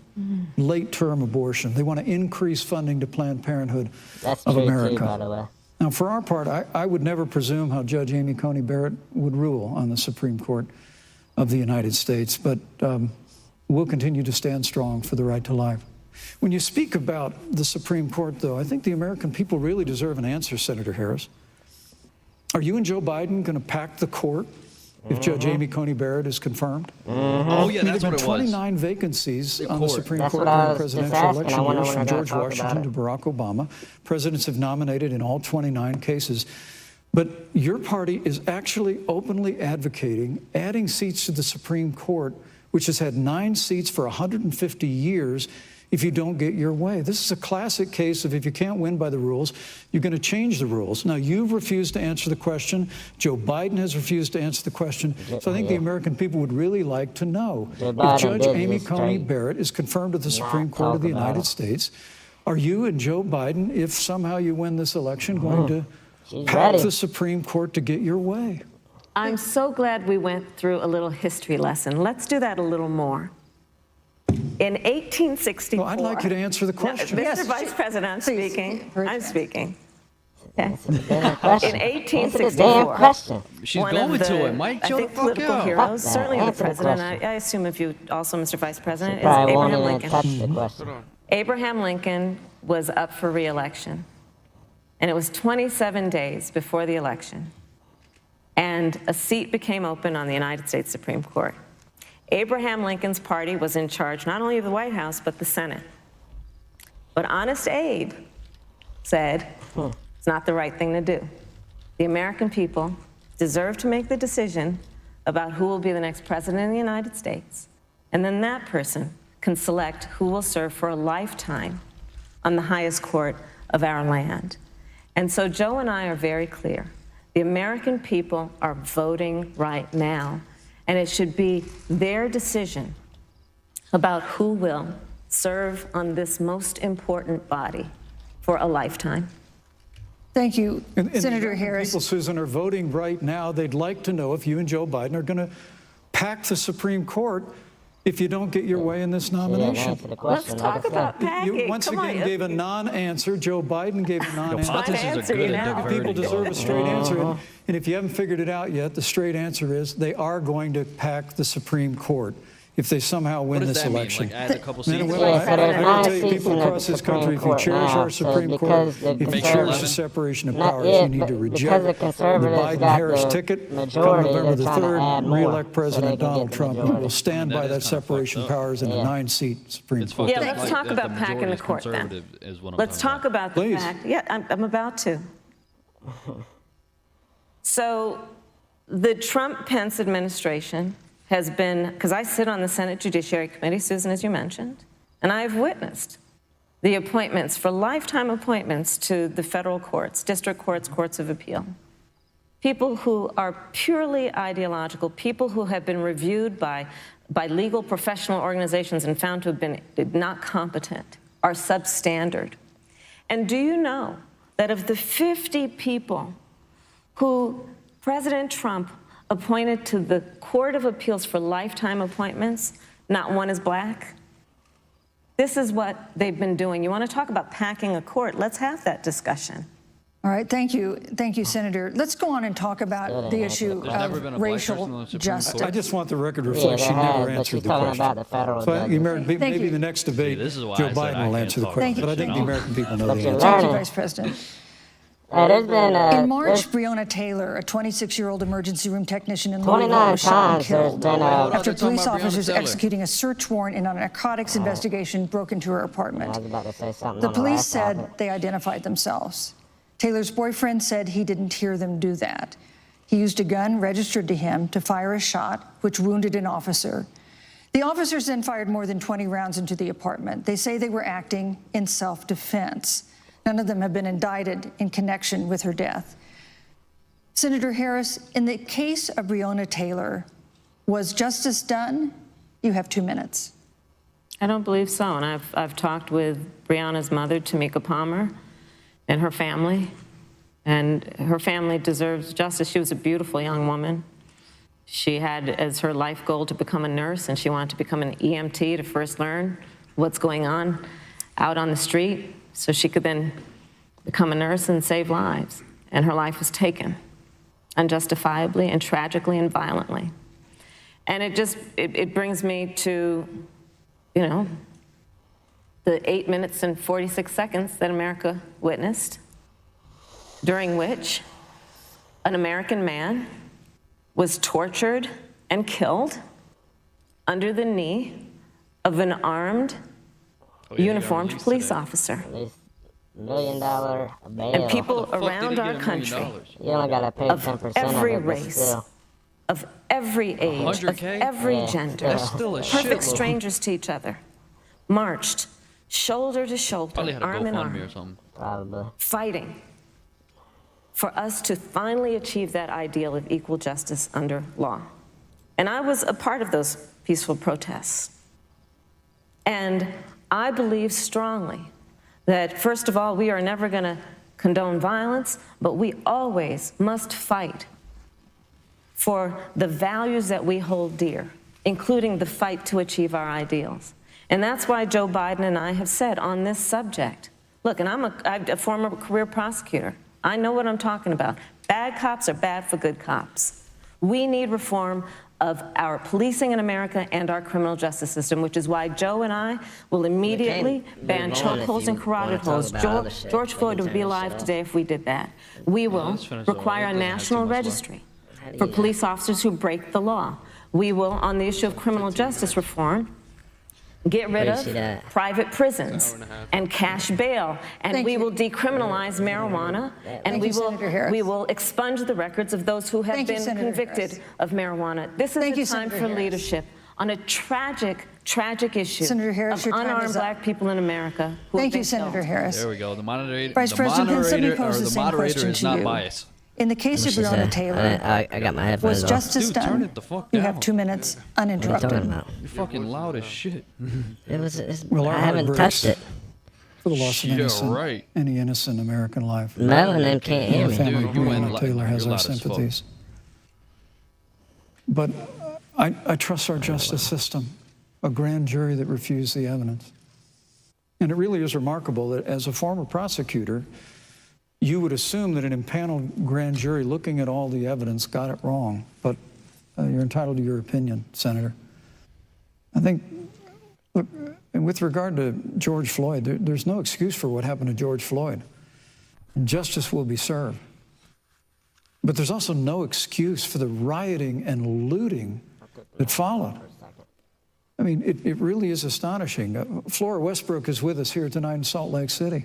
Late-term abortion. They want to increase funding to Planned Parenthood That's of true America. too, by the way. Now, for our part, I would never presume how Judge Amy Coney Barrett would rule on the Supreme Court of the United States, but we'll continue to stand strong for the right to life. When you speak about the Supreme Court, though, I think the American people really deserve an answer, Senator Harris. Are you and Joe Biden going to pack the court if Judge Amy Coney Barrett is confirmed? Oh, yeah, that's There what have been it was. 29 vacancies on the court. Supreme That's Court what I during was just presidential asking. I election wonder years, when from they're gonna George talk Washington about to it. Barack Obama. Presidents have nominated in all 29 cases. But your party is actually openly advocating adding seats to the Supreme Court, which has had 9 seats for 150 years, if you don't get your way. This is a classic case of if you can't win by the rules, you're going to change the rules. Now, you've refused to answer the question. Joe Biden has refused to answer the question. So I think the American people would really like to know Joe if Biden Judge did Amy just Coney straight Barrett is confirmed to the not Supreme Court of talk the about United it. States, are you and Joe Biden, if somehow you win this election, going to She's pack ready. the Supreme Court to get your way? I'm so glad we went through a little history lesson. Let's do that a little more. In 1864. Well, I'd like you to answer the question. Mr. Yes, Vice President, I'm please. speaking. Very I'm fast. speaking. Okay. Answer the damn question. In Answer the 1864. damn question. She's One going of to the, it. Mike, I chill the think, fuck political out. heroes, Fuck that. certainly the Answer the president, question. I assume if you also, Mr. Vice President, is Probably won't Abraham even Lincoln. touch the question. Abraham Lincoln was up for re-election, and it was 27 days before the election, and a seat became open on the United States Supreme Court. Abraham Lincoln's party was in charge not only of the White House, but the Senate. But Honest Abe said it's not the right thing to do. The American people deserve to make the decision about who will be the next president of the United States, and then that person can select who will serve for a lifetime on the highest court of our land. And so Joe and I are very clear. The American people are voting right now, and it should be their decision about who will serve on this most important body for a lifetime. Thank you, And Senator the Harris. people, Susan, are voting right now. They'd like to know if you and Joe Biden are going to pack the Supreme Court if you don't get your way in this She didn't nomination. answer the Let's question. talk like I said. about packing. You once Come again on. gave a non-answer. Joe Biden gave a non-answer. Politicians answer are you good at now. People diverting. deserve a straight answer. And if you haven't figured it out yet, the straight answer is they are going to pack the Supreme Court if they somehow win What does this that mean? election. Like add a couple Men and seats? women, Yeah, so there's I 9 will tell you, seats people in the across this Supreme country, if you Court cherish now, our so Supreme Court, because the if you Make cherish sure the 11. separation of Not powers, yet, you need to but reject because the the conservatives got Biden-Harris the ticket. Come majority, November the they're trying to 3rd, add more re-elect so President they can Donald get the Trump. We majority. will stand That by is that kinda separation of fucked up. powers in a Yeah. 9-seat Supreme It's Court. fucked Yeah, up. let's Like, talk the about packing majority the is court then. conservative is what I'm Let's talking talk about the Please. fact. Yeah, I'm about to. So the Trump-Pence administration has been, because I sit on the Senate Judiciary Committee, Susan, as you mentioned, and I've witnessed the appointments for lifetime appointments to the federal courts, district courts, courts of appeal. People who are purely ideological, people who have been reviewed by legal professional organizations and found to have been not competent, are substandard. And do you know that of the 50 people who President Trump appointed to the Court of Appeals for lifetime appointments, not one is black? This is what they've been doing. You want to talk about packing a court? Let's have that discussion. All right, thank you, Senator. Let's go on and talk about the issue There's never been a of black person on racial the Supreme justice. I just want the record to Yeah, reflect she there never has, but answered she's the talking question. about the federal So judges. maybe you. the next debate, this is why Joe I said Biden I will can't answer the talk question. about But I it, think you the know? American people know But the you're answer. Thank you, learning. Vice President. There's been In March, Breonna Taylor, a 26-year-old emergency room technician in Louisville, 29 was shot and times there's killed been after We're talking police about Breonna officers Taylor. executing a search warrant in a narcotics investigation broke into her I apartment. was about to say something The on the police last said topic. they identified themselves. Taylor's boyfriend said he didn't hear them do that. He used a gun registered to him to fire a shot, which wounded an officer. The officers then fired more than 20 rounds into the apartment. They say they were acting in self-defense. None of them have been indicted in connection with her death. Senator Harris, in the case of Breonna Taylor, was justice done? You have 2 minutes. I don't believe so. And I've talked with Breonna's mother, Tamika Palmer, and her family. And her family deserves justice. She was a beautiful young woman. She had as her life goal to become a nurse, and she wanted to become an EMT to first learn what's going on out on the street so she could then become a nurse and save lives. And her life was taken unjustifiably and tragically and violently. And it brings me to, you know, the 8 minutes and 46 seconds that America witnessed, during which an American man was tortured and killed under the knee of an armed, uniformed police officer. $1 million bail. And people around our country, You only gotta pay 10% of every of it, but race, still. of every age, of 100K? every gender, That's still a perfect shitload. strangers to each other, marched shoulder to shoulder, Probably had a arm in GoFundMe arm, or something. Probably. fighting for us to finally achieve that ideal of equal justice under law. And I was a part of those peaceful protests. And I believe strongly that, first of all, we are never going to condone violence, but we always must fight for the values that we hold dear, including the fight to achieve our ideals. And that's why Joe Biden and I have said on this subject, look, and I'm a former career prosecutor. I know what I'm talking about. Bad cops are bad for good cops. We need reform of our policing in America and our criminal justice system, which is why Joe and I will immediately ban chokeholds and carotid holds. George Floyd would be alive today if we did that. We will require a national registry for police officers who break the law. We will, on the issue of criminal justice reform, get rid of private prisons and cash bail, and we will decriminalize marijuana, and we will expunge the records of those who have been convicted of marijuana. This is the time for leadership on a tragic, tragic issue of unarmed black people in America who have been killed. Thank you, Senator Harris. There we go. The moderator, Vice President Pence, let me pose the same question is to not you. biased. In the case of Breonna Taylor, I got my headphones was on. justice Dude, turn done? it the fuck You down. have 2 minutes What are you uninterrupted. talking about? You're fucking loud as shit. Well, our I haven't heart touched breaks it. for the loss of Yeah, any innocent American life. Mel and them can't hear The me. family of Dude, you Breonna ain't Taylor has you're our loud as fuck. sympathies. But I trust our justice system, a grand jury that refused the evidence. And it really is remarkable that as a former prosecutor, you would assume that an impaneled grand jury looking at all the evidence got it wrong. But you're entitled to your opinion, Senator. I think, look, and with regard to George Floyd, there's no excuse for what happened to George Floyd. And justice will be served. But there's also no excuse for the rioting and looting that followed. I mean, it really is astonishing. Flora Westbrook is with us here tonight in Salt Lake City.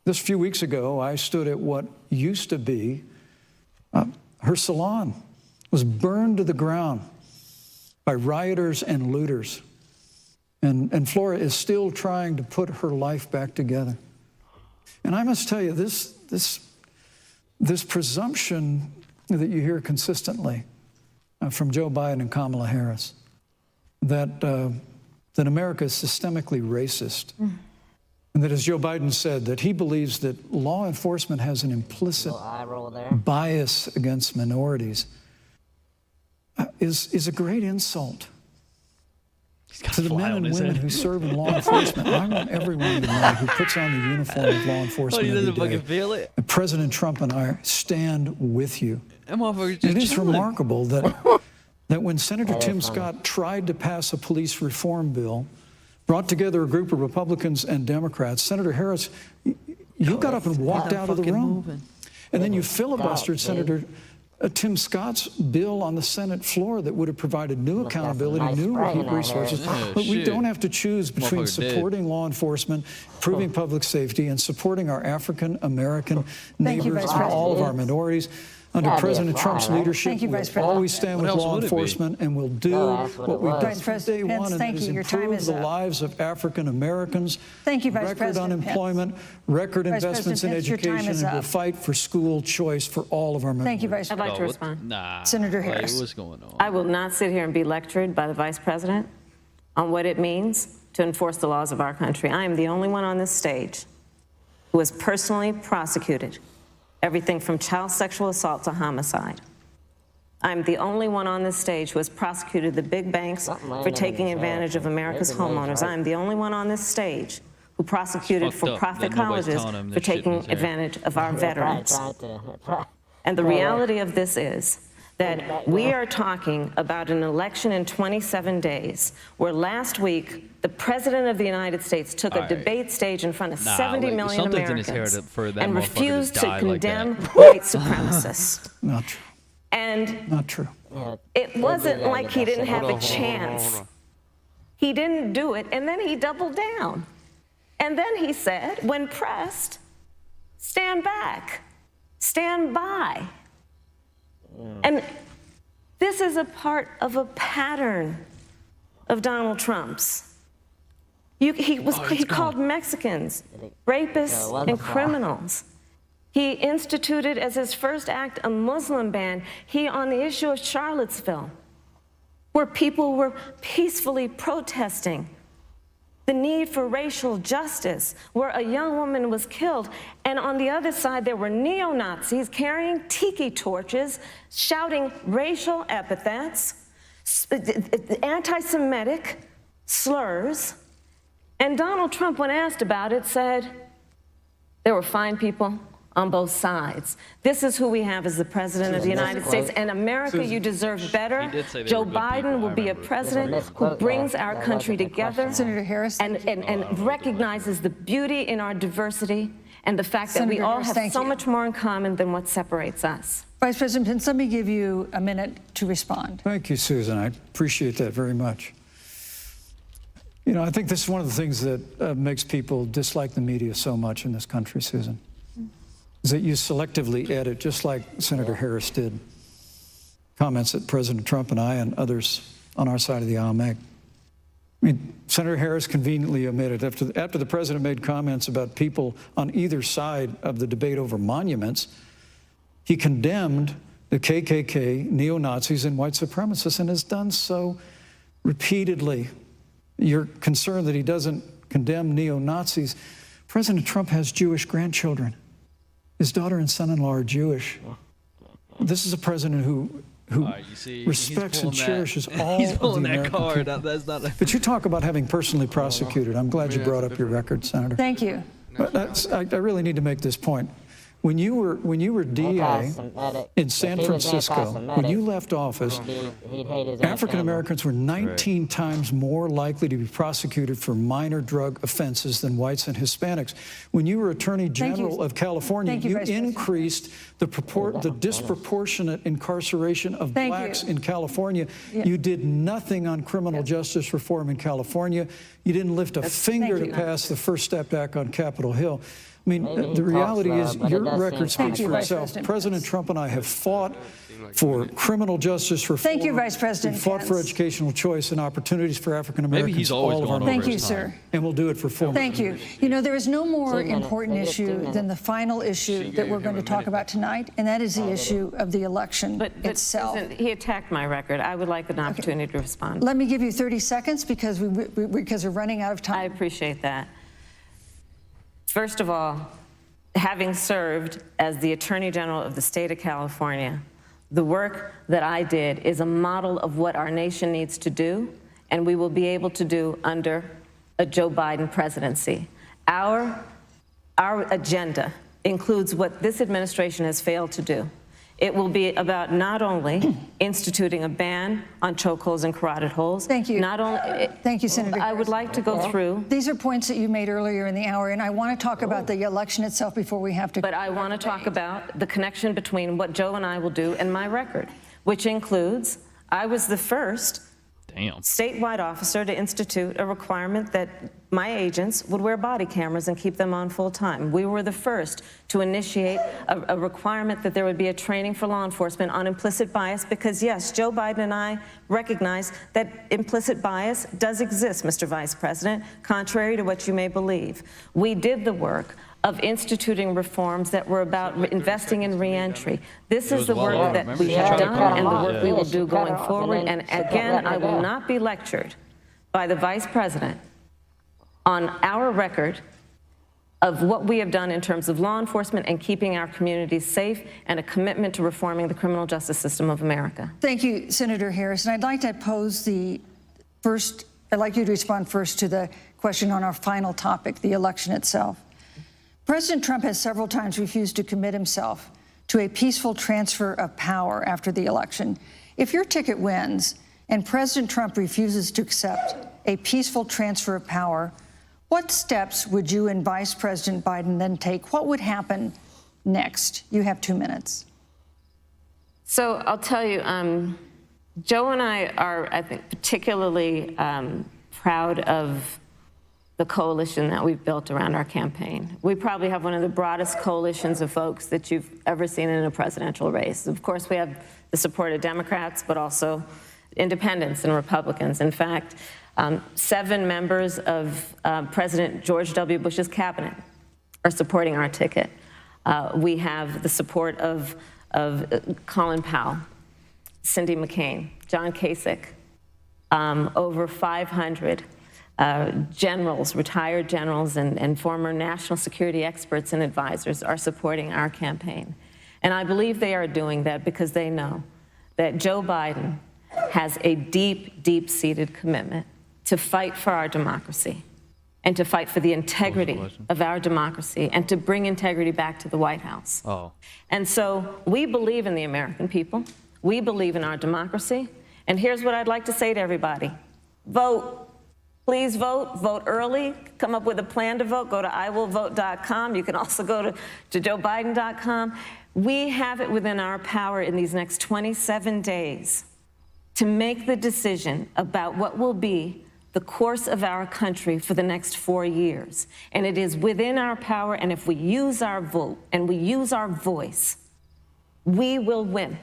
Just a few weeks ago, I stood at what used to be her salon was burned to the ground by rioters and looters. And Flora is still trying to put her life back together. And I must tell you, this presumption that you hear consistently from Joe Biden and Kamala Harris, that America is systemically racist, and that, as Joe Biden said, that he believes that law enforcement has an implicit bias against minorities, is a great insult to the men and women who serve in law enforcement. I want everyone to know who puts on the uniform of law enforcement every day. And President Trump and I stand with you. It is remarkable that when Senator Tim Scott tried to pass a police reform bill, brought together a group of Republicans and Democrats, Senator Harris, you got up and walked out of the room. And then you filibustered Senator Tim Scott's bill on the Senate floor that would have provided new accountability, new resources. But we don't have to choose between supporting law enforcement, improving public safety, and supporting our African American neighbors and all of our minorities. Under President Trump's leadership, we'll always stand with law enforcement, and we'll do what we've done from day one, and that is improve the lives of African Americans. Thank you, Vice record President unemployment, record investments in education, and we'll fight for school choice for all of our members. Thank you, Vice I'd President. like to respond. Nah. Senator Harris. What's going on? I will not sit here and be lectured by the Vice President on what it means to enforce the laws of our country. I am the only one on this stage who has personally prosecuted everything from child sexual assault to homicide. I'm the only one on this stage who has prosecuted the big banks for taking advantage of America's homeowners. I'm the only one on this stage who prosecuted for-profit colleges for taking advantage of our veterans. And the reality of this is that we are talking about an election in 27 days, where last week the President of the United States took a debate stage in front of 70 million Americans and refused to condemn white supremacists. Not true. And Not true. it wasn't like he didn't have a chance. He didn't do it, and then he doubled down. And then he said, when pressed, stand back, stand by. And this is a part of a pattern of Donald Trump's. He called Mexicans rapists and criminals. He instituted as his first act a Muslim ban. On the issue of Charlottesville, where people were peacefully protesting the need for racial justice, where a young woman was killed. And on the other side, there were neo-Nazis carrying tiki torches, shouting racial epithets, anti-Semitic slurs. And Donald Trump, when asked about it, said there were fine people on both sides. This is who we have as the President of the United States. And America, you deserve better. Joe Biden will be a president who brings our country together Senator Harris, and recognizes the beauty in our diversity and the fact that we all have so much more in common than what separates us. Vice President Pence, let me give you a minute to respond. Thank you, Susan. I appreciate that very much. You know, I think this is one of the things that makes people dislike the media so much in this country, Susan, is that you selectively edit, just like Senator Harris did, comments that President Trump and I and others on our side of the aisle make. I mean, Senator Harris conveniently omitted, after the president made comments about people on either side of the debate over monuments, he condemned the KKK, neo-Nazis, and white supremacists, and has done so repeatedly. You're concerned that he doesn't condemn neo-Nazis. President Trump has Jewish grandchildren. His daughter and son-in-law are Jewish. This is a president who respects and cherishes all He's of pulling the that American card. people. That's not. But you talk about having personally prosecuted. I'm glad you brought up your record, Senator. Thank you. But I really need to make this point. When you were DA in San Francisco, when you left office, African Americans were 19 times more likely to be prosecuted for minor drug offenses than whites and Hispanics. When you were Attorney General of California, you increased the disproportionate incarceration of blacks in California. You did nothing on criminal justice reform in California. You didn't lift a finger to pass the First Step Act on Capitol Hill. I mean, the reality is your record speaks for itself. President Trump and I have fought for criminal justice reform. Thank you, Vice President We've fought for Pence. educational choice and opportunities for African Americans. Maybe he's always going over Thank you, his sir. time. And we'll do it for full. Thank you. You know, there is no more important issue than the final issue that we're going to talk about tonight, and that is the issue of the election itself. Susan, he attacked my record. I would like an opportunity to respond. Let me give you 30 seconds because we're running out of time. I appreciate that. First of all, having served as the Attorney General of the state of California, the work that I did is a model of what our nation needs to do, and we will be able to do under a Joe Biden presidency. Our agenda includes what this administration has failed to do. It will be about not only instituting a ban on chokeholds and carotid holes. Thank you. Not only. Thank you, Senator. I would like to go through. These are points that you made earlier in the hour, and I want to talk about the election itself before we have to. But I want to talk about the connection between what Joe and I will do and my record, which includes I was the first statewide officer to institute a requirement that my agents would wear body cameras and keep them on full time. We were the first to initiate a requirement that there would be a training for law enforcement on implicit bias because, yes, Joe Biden and I recognize that implicit bias does exist, Mr. Vice President, contrary to what you may believe. We did the work of instituting reforms that were about investing in reentry. This is the work that we have done and the work we will do going forward. And again, I will not be lectured by the Vice President on our record of what we have done in terms of law enforcement and keeping our communities safe, and a commitment to reforming the criminal justice system of America. Thank you, Senator Harris. And I'd like to pose I'd like you to respond first to the question on our final topic, the election itself. President Trump has several times refused to commit himself to a peaceful transfer of power after the election. If your ticket wins and President Trump refuses to accept a peaceful transfer of power, what steps would you and Vice President Biden then take? What would happen next? You have 2 minutes. So I'll tell you, Joe and I are, I think, particularly proud of the coalition that we've built around our campaign. We probably have one of the broadest coalitions of folks that you've ever seen in a presidential race. Of course, we have the support of Democrats, but also independents and Republicans. In fact, 7 members of President George W. Bush's cabinet are supporting our ticket. We have the support of Colin Powell, Cindy McCain, John Kasich, over 500 generals, retired generals, and former national security experts and advisors are supporting our campaign. And I believe they are doing that because they know that Joe Biden has a deep, deep-seated commitment to fight for our democracy and to fight for the integrity of our democracy and to bring integrity back to the White House. And so we believe in the American people. We believe in our democracy. And here's what I'd like to say to everybody. Vote. Please vote. Vote early. Come up with a plan to vote. Go to iwillvote.com. You can also go to joebiden.com. We have it within our power in these next 27 days to make the decision about what will be the course of our country for the next 4 years. And it is within our power, and if we use our vote and we use our voice, we will win.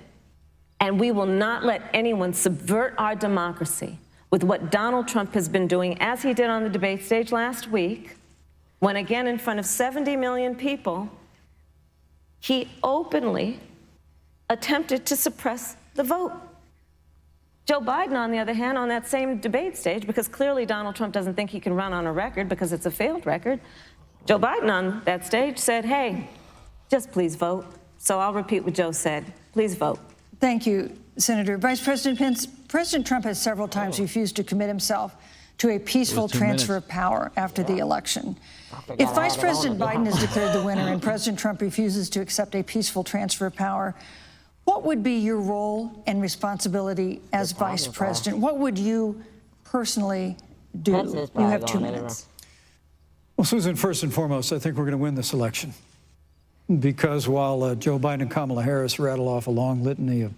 And we will not let anyone subvert our democracy with what Donald Trump has been doing, as he did on the debate stage last week, when again in front of 70 million people, he openly attempted to suppress the vote. Joe Biden, on the other hand, on that same debate stage, because clearly Donald Trump doesn't think he can run on a record because it's a failed record, Joe Biden on that stage said, hey, just please vote. So I'll repeat what Joe said. Please vote. Thank you, Senator. Vice President Pence, President Trump has several times refused to commit himself to a peaceful transfer of power after the election. If Vice President Biden is declared the winner and President Trump refuses to accept a peaceful transfer of power, what would be your role and responsibility as Vice President? What would you personally do? You have 2 minutes. Well, Susan, first and foremost, I think we're going to win this election. Because while Joe Biden and Kamala Harris rattle off a long litany of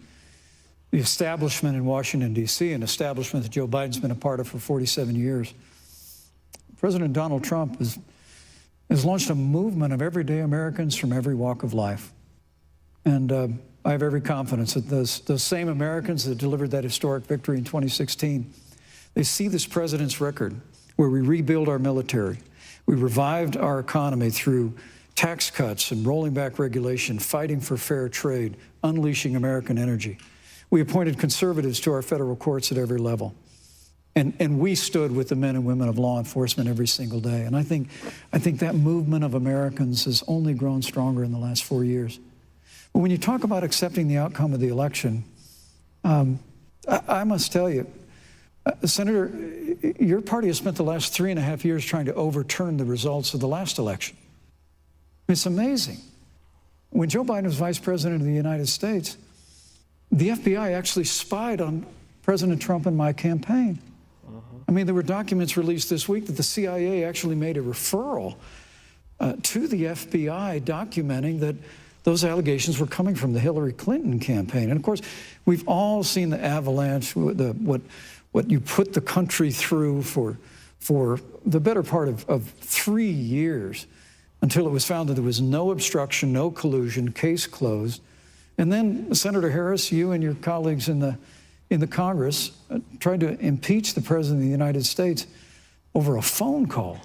the establishment in Washington, D.C., an establishment that Joe Biden's been a part of for 47 years, President Donald Trump has launched a movement of everyday Americans from every walk of life. And I have every confidence that those same Americans that delivered that historic victory in 2016, they see this president's record where we rebuild our military, we revived our economy through tax cuts and rolling back regulation, fighting for fair trade, unleashing American energy. We appointed conservatives to our federal courts at every level. And we stood with the men and women of law enforcement every single day. And I think that movement of Americans has only grown stronger in the last 4 years. But when you talk about accepting the outcome of the election, I must tell you, Senator, your party has spent the last 3.5 years trying to overturn the results of the last election. It's amazing. When Joe Biden was vice president of the United States, the FBI actually spied on President Trump and my campaign. I mean, there were documents released this week that the CIA actually made a referral to the FBI documenting that those allegations were coming from the Hillary Clinton campaign. And of course, we've all seen the avalanche, what you put the country through for the better part of 3 years until it was found that there was no obstruction, no collusion, case closed. And then, Senator Harris, you and your colleagues in the Congress tried to impeach the President of the United States over a phone call.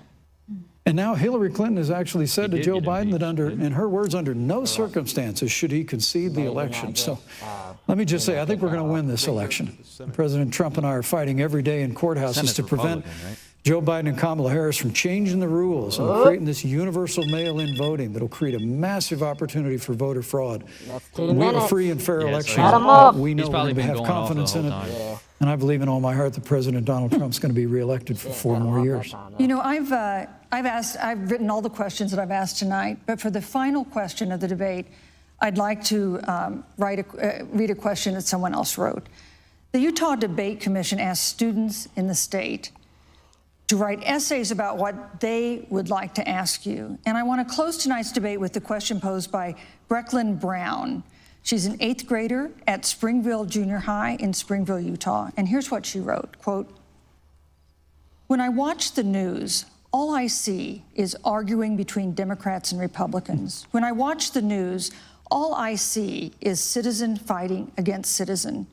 And now Hillary Clinton has actually said to Joe Biden that in her words, under no circumstances should he concede the election. So let me just say, I think we're going to win this election. President Trump and I are fighting every day in courthouses to prevent Joe Biden and Kamala Harris from changing the rules and creating this universal mail-in voting that'll create a massive opportunity for voter fraud. That's 2 We have a minutes. free and fair election. Shut 'em up. We know He's we're probably going to been have going off the confidence in it. whole time. And I believe in all my heart that President Donald Trump's going to be reelected for 4 more years. You know, I've written all the questions that I've asked tonight, but for the final question of the debate, I'd like to read a question that someone else wrote. The Utah Debate Commission asked students in the state to write essays about what they would like to ask you. And I want to close tonight's debate with the question posed by Brecklin Brown. She's an 8th grader at Springville Junior High in Springville, Utah. And here's what she wrote, quote, "When I watch the news, all I see is arguing between Democrats and Republicans. When I watch the news, all I see is citizen fighting against citizen.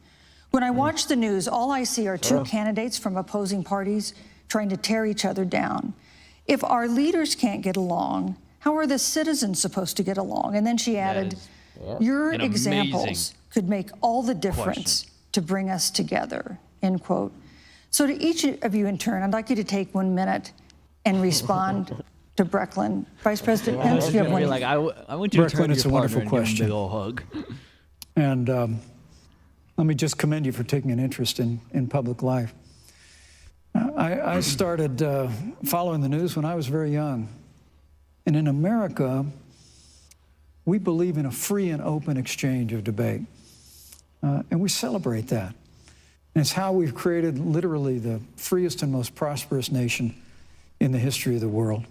When I watch the news, all I see are 2 candidates from opposing parties trying to tear each other down. If our leaders can't get along, how are the citizens supposed to get along?" And then she added, "Your an examples amazing could make all the difference to bring us together," end quote. So to each of you in turn, I'd like you to take 1 minute and respond to Brecklin. Vice President Pence, you have 1 minute. I want you to Brecklin, turn to it's your a wonderful partner and give him question. a big old hug. And let me just commend you for taking an interest in public life. I started following the news when I was very young. And in America, we believe in a free and open exchange of debate. And we celebrate that. And it's how we've created literally the freest and most prosperous nation in the history of the world.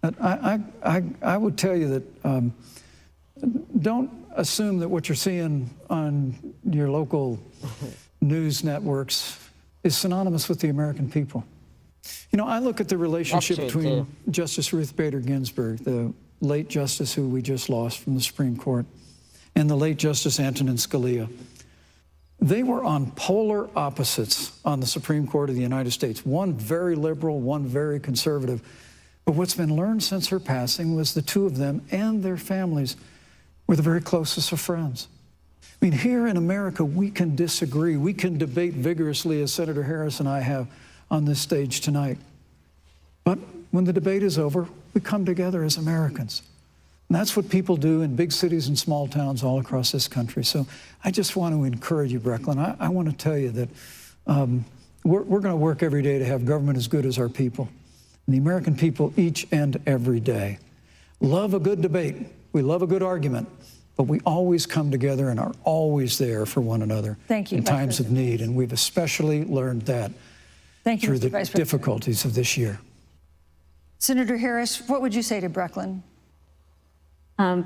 But I would tell you that don't assume that what you're seeing on your local news networks is synonymous with the American people. You know, I look at the relationship That's true, between too. Justice Ruth Bader Ginsburg, the late justice who we just lost from the Supreme Court, and the late Justice Antonin Scalia. They were on polar opposites on the Supreme Court of the United States, one very liberal, one very conservative. But what's been learned since her passing was the 2 of them and their families were the very closest of friends. I mean, here in America, we can disagree. We can debate vigorously, as Senator Harris and I have on this stage tonight. But when the debate is over, we come together as Americans. And that's what people do in big cities and small towns all across this country. So I just want to encourage you, Brecklin. I want to tell you that we're going to work every day to have government as good as our people. And the American people each and every day love a good debate. We love a good argument. But we always come together and are always there for one another. Thank you, in Vice times of President. need. And we've especially learned that Thank you, through Mr. the Vice President. difficulties of this year. Senator Harris, what would you say to Brecklin?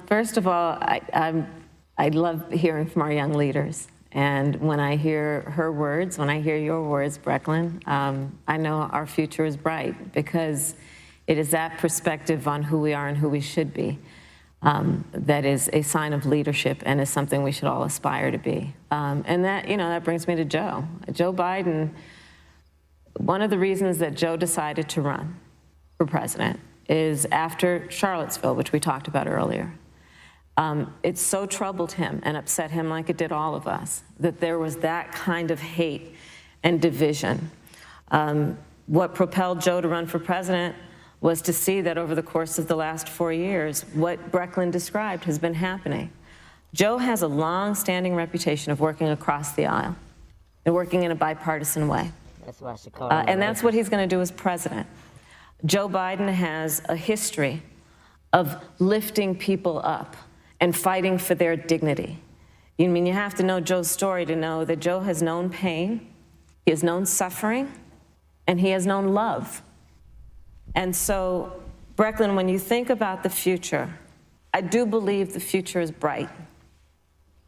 First of all, I love hearing from our young leaders. And when I hear her words, when I hear your words, Brecklin, I know our future is bright because it is that perspective on who we are and who we should be that is a sign of leadership and is something we should all aspire to be. And that, you know, that brings me to Joe. Joe Biden, one of the reasons that Joe decided to run for president is after Charlottesville, which we talked about earlier. It so troubled him and upset him like it did all of us, that there was that kind of hate and division. What propelled Joe to run for president was to see that over the course of the last 4 years, what Brecklin described has been happening. Joe has a long-standing reputation of working across the aisle and working in a bipartisan way. That's why she called him And that's what he's going to do as president. Joe Biden has a history of lifting people up and fighting for their dignity. You mean you have to know Joe's story to know that Joe has known pain, he has known suffering, and he has known love. And so, Brecklin, when you think about the future, I do believe the future is bright.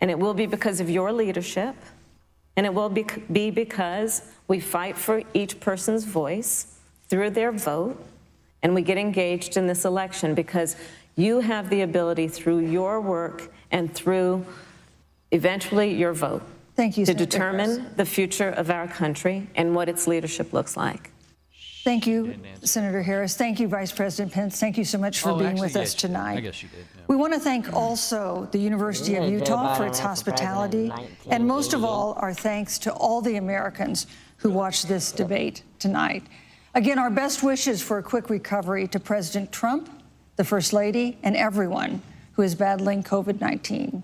And it will be because of your leadership, and it will be because we fight for each person's voice through their vote, and we get engaged in this election because you have the ability through your work and through eventually your vote Thank you, to Senator determine Harris. the future of our country and what its leadership looks like. Thank you, Senator Harris. Thank you, Vice President Pence. Thank you so much for being with us tonight. I guess you did. Yeah. We want to thank also the University of Yeah, Joe Utah for Biden its ran for president in hospitality, and most of 1988. all, our thanks to all the Americans who watched this debate tonight. Again, our best wishes for a quick recovery to President Trump, the First Lady, and everyone who is battling COVID-19.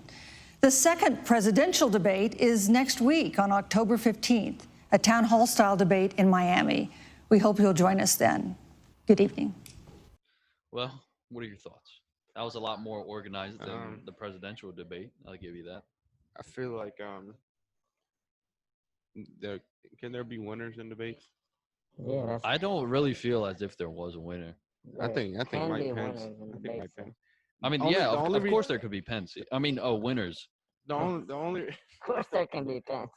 The second presidential debate is next week on October 15th, a town hall-style debate in Miami. We hope you'll join us then. Good evening. Well, what are your thoughts? That was a lot more organized than the presidential debate. I'll give you that. I feel like can there be winners in debates? Yeah, that's I don't really feel as if there was a winner. I think can Mike be Pence. winners in I think debates, Mike Pence. I mean, Only- yeah, the only of rea- course there could be Pence. I mean, winners. The only Of course, there can be Pence.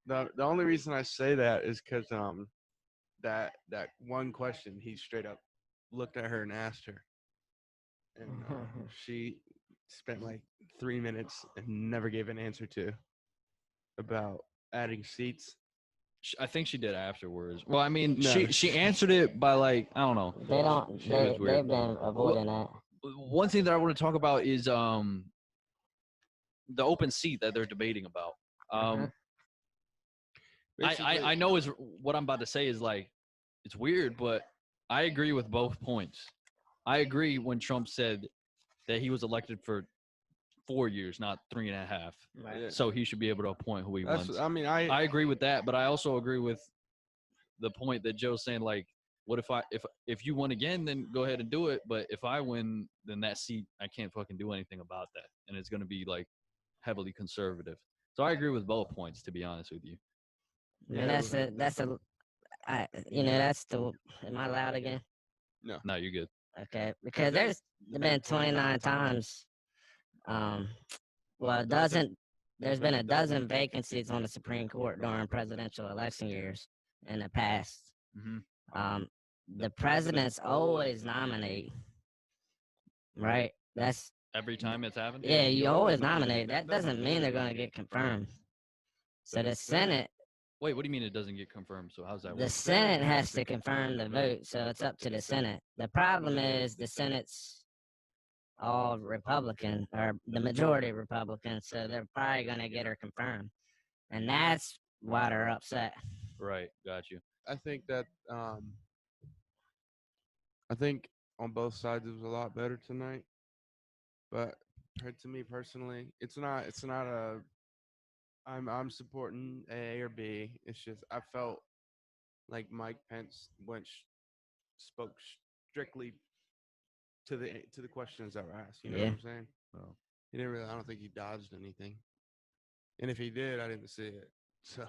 the only reason I say that is because that one question he straight up looked at her and asked her, and she spent like 3 minutes and never gave an answer to about adding seats. I think she did afterwards. Well, I mean, No. she answered it by like, I don't know. They don't. She was They've weird. been avoiding that. One thing that I want to talk about is the open seat that they're debating about. I know is what I'm about to say is like, it's weird, but I agree with both points. I agree when Trump said that he was elected for 4 years, not 3.5. Right. So he should be able to appoint who he wants. I mean, I agree with that, but I also agree with the point that Joe's saying, like, what if you win again, then go ahead and do it. But if I win, then that seat, I can't fucking do anything about that. And it's going to be like heavily conservative. So I agree with both points, to be honest with you. And that's the. Am I loud again? No, you're good. Okay, because there's been 29 times. Well, there's been a dozen vacancies on the Supreme Court during presidential election years in the past. Mm-hmm. The presidents always nominate, right? That's Every time it's happened? yeah, you always nominate. That doesn't mean they're going to get confirmed. So the Senate, Wait, what do you mean it doesn't get confirmed? So how's that the work? Senate has to confirm the vote, so it's up to the Senate. The problem is the Senate's all Republican, or the majority Republican, so they're probably going to get her confirmed. And that's why they're upset. Right, got you. I think that I think on both sides it was a lot better tonight. But to me personally, it's not a I'm supporting A or B. It's just I felt like Mike Pence spoke strictly to the questions that were asked. You know what I'm saying? Well, He didn't really. I don't think he dodged anything. And if he did, I didn't see it. So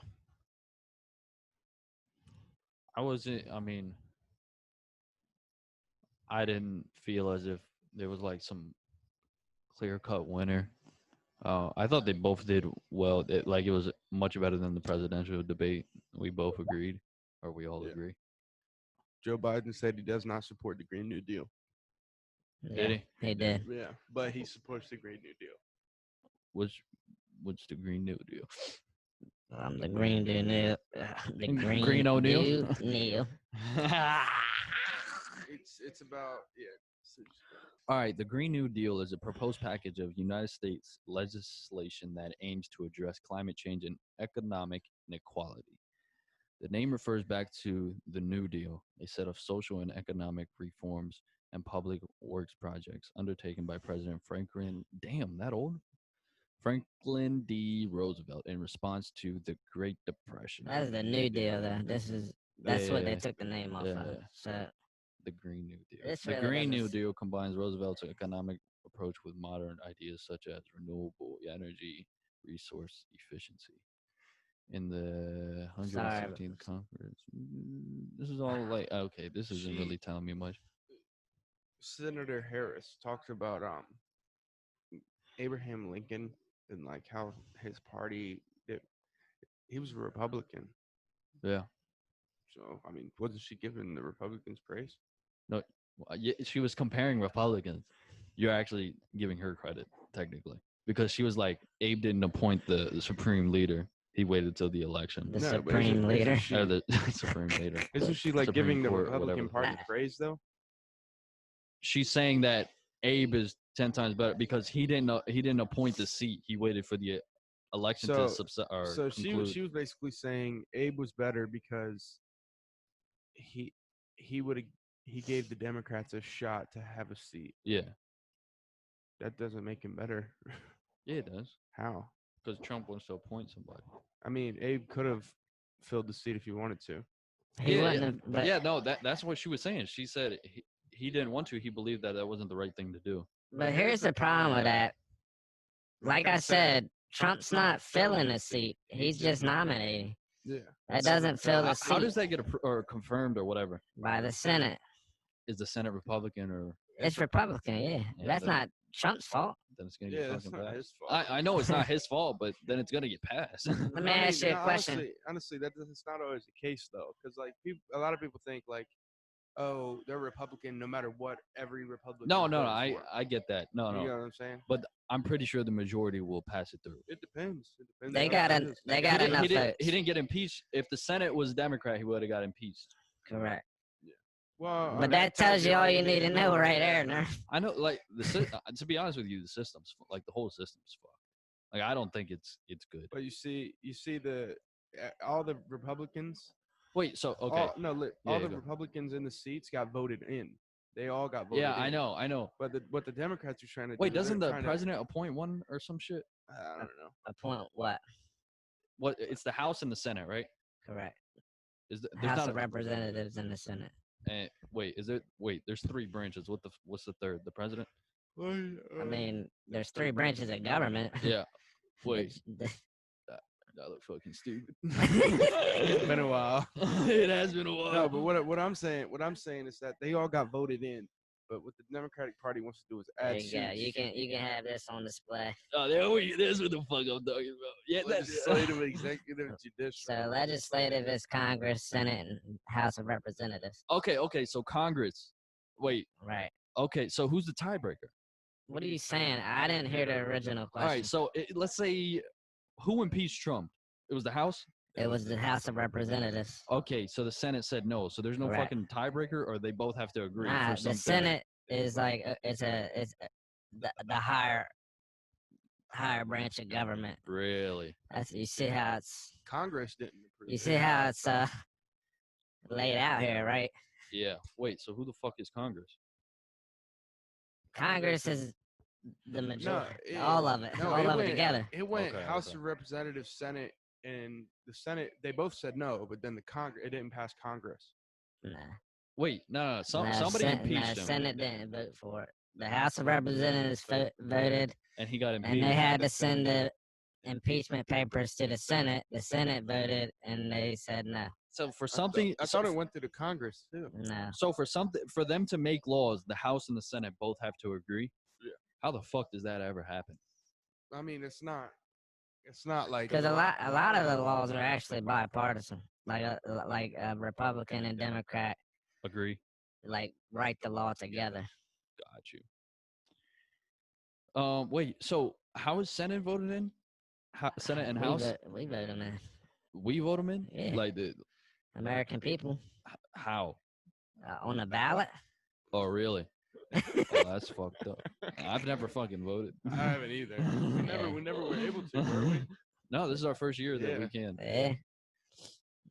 I didn't feel as if there was like some clear-cut winner. I thought they both did well. It was much better than the presidential debate. We both agreed, or we all agree. Joe Biden said he does not support the Green New Deal. Did he? He did. Yeah, but he supports the Green New Deal. What's the Green New Deal? The Green New the Green O'Neill? Neil. It's about All right, the Green New Deal is a proposed package of United States legislation that aims to address climate change and economic inequality. The name refers back to the New Deal, a set of social and economic reforms and public works projects undertaken by President Franklin D. Roosevelt in response to the Great Depression. That's the New Deal, though. That's what they Yeah. took the name off of. So The Green New Deal. This The really Green New doesn't- Deal combines Roosevelt's economic approach with modern ideas such as renewable energy, resource efficiency. In the 116th conference, this is all like okay. This isn't really telling me much. Senator Harris talked about Abraham Lincoln and like how his party he was a Republican. Yeah. So I mean, wasn't she giving the Republicans praise? No, yeah, she was comparing Republicans. You're actually giving her credit technically because she was like, Abe didn't appoint the supreme leader. He waited till the election. the No, but Supreme Leader. Or the supreme leader. Isn't she like Supreme giving the Court, Republican whatever. Party praise though? She's saying that Abe is 10 times better because he didn't appoint the seat. He waited for the election to subside or So conclude. she was basically saying Abe was better because he gave the Democrats a shot to have a seat. Yeah. That doesn't make him better. Yeah, it does. How? Because Trump wants to appoint somebody. I mean, Abe could have filled the seat if he wanted to. He wouldn't have, but Yeah, no, that's what she was saying. She said he didn't want to. He believed that wasn't the right thing to do. But here's the problem with that. Like I said, Trump's not filling a seat. He's just nominating. Yeah. That doesn't fill the How does seat that get or confirmed or whatever? by the Senate. Is the Senate Republican or It's Republican, yeah. That's not Trump's fault. then it's gonna get That's fucking not passed? his fault. I know it's not his fault, but then it's gonna get passed. Let me ask you a question. Honestly, that's not always the case though, because like a lot of people think like, oh, they're Republican no matter what every Republican. No, votes I for. get that. No, You know no. what I'm saying? But I'm pretty sure the majority will pass it through. It depends. It depends. They on got who an- it is. they got enough votes. He didn't get impeached. If the Senate was Democrat, he would have got impeached. Correct. Well, But that tells you all you need to know right there, Nerf. I know, like to be honest with you, the system's like the whole system's fucked. Like I don't think it's good. But you see the all the Republicans. Wait, so okay, All the go. Republicans in the seats got voted in. They all got voted. yeah, in. I know. But what the Democrats are trying to Wait, do? doesn't they're the trying president appoint one or some shit? I don't know. Appoint what? What? It's the House and the Senate, right? Correct. There's House not of Representatives and the Senate. there's three branches. What's the third? The president? I mean, there's three branches of government. Yeah. Wait, Which- that look fucking stupid. It's been a while. It has been a while. No, but what I'm saying is that they all got voted in. But what the Democratic Party wants to do is there add you go. seats. You can have this on display. Oh, that's what the fuck I'm talking about. Yeah, that's Legislative, executive, judicial. So legislative is Congress, Senate, and House of Representatives. Okay. So Congress. Wait. Right. Okay. So who's the tiebreaker? What are you saying? I didn't hear the original All question. right. So let's say who impeached Trump? It was the House. It was the House of Representatives. Okay. So the Senate said no. So there's no Correct. fucking tiebreaker, or they both have to agree Nah, for something. the Senate is like the higher branch of government. Really? That's you see how it's Congress didn't approve. you see how it's laid out here, right? Yeah. Wait. So who the fuck is Congress? Congress is the majority, it- all of it, no, all it of it went- together. It went Okay, House okay. of Representatives, Senate, and the Senate. They both said no, but then the Congress it didn't pass Congress. Nah. Wait. No. Nah, Somebody impeached him, Senate didn't vote for it. The House of Representatives voted, and he got and impeached. they had to send the impeachment papers to the Senate. The Senate voted, and they said no. So for something, I thought it went through the Congress too. No. So for them to make laws, the House and the Senate both have to agree. Yeah. How the fuck does that ever happen? I mean, it's not like Because a lot of the laws are actually bipartisan. Like a Republican and Democrat Agree. like write the law together. Got you. Wait. So how is Senate voted in? Senate and House. We vote them in. We vote them in. Yeah. Like the American people how? on the ballot. Oh really? Oh, that's fucked up. I've never fucking voted. I haven't either. We never were able to, were we? No, this is our first year that we Yeah. can. Yeah.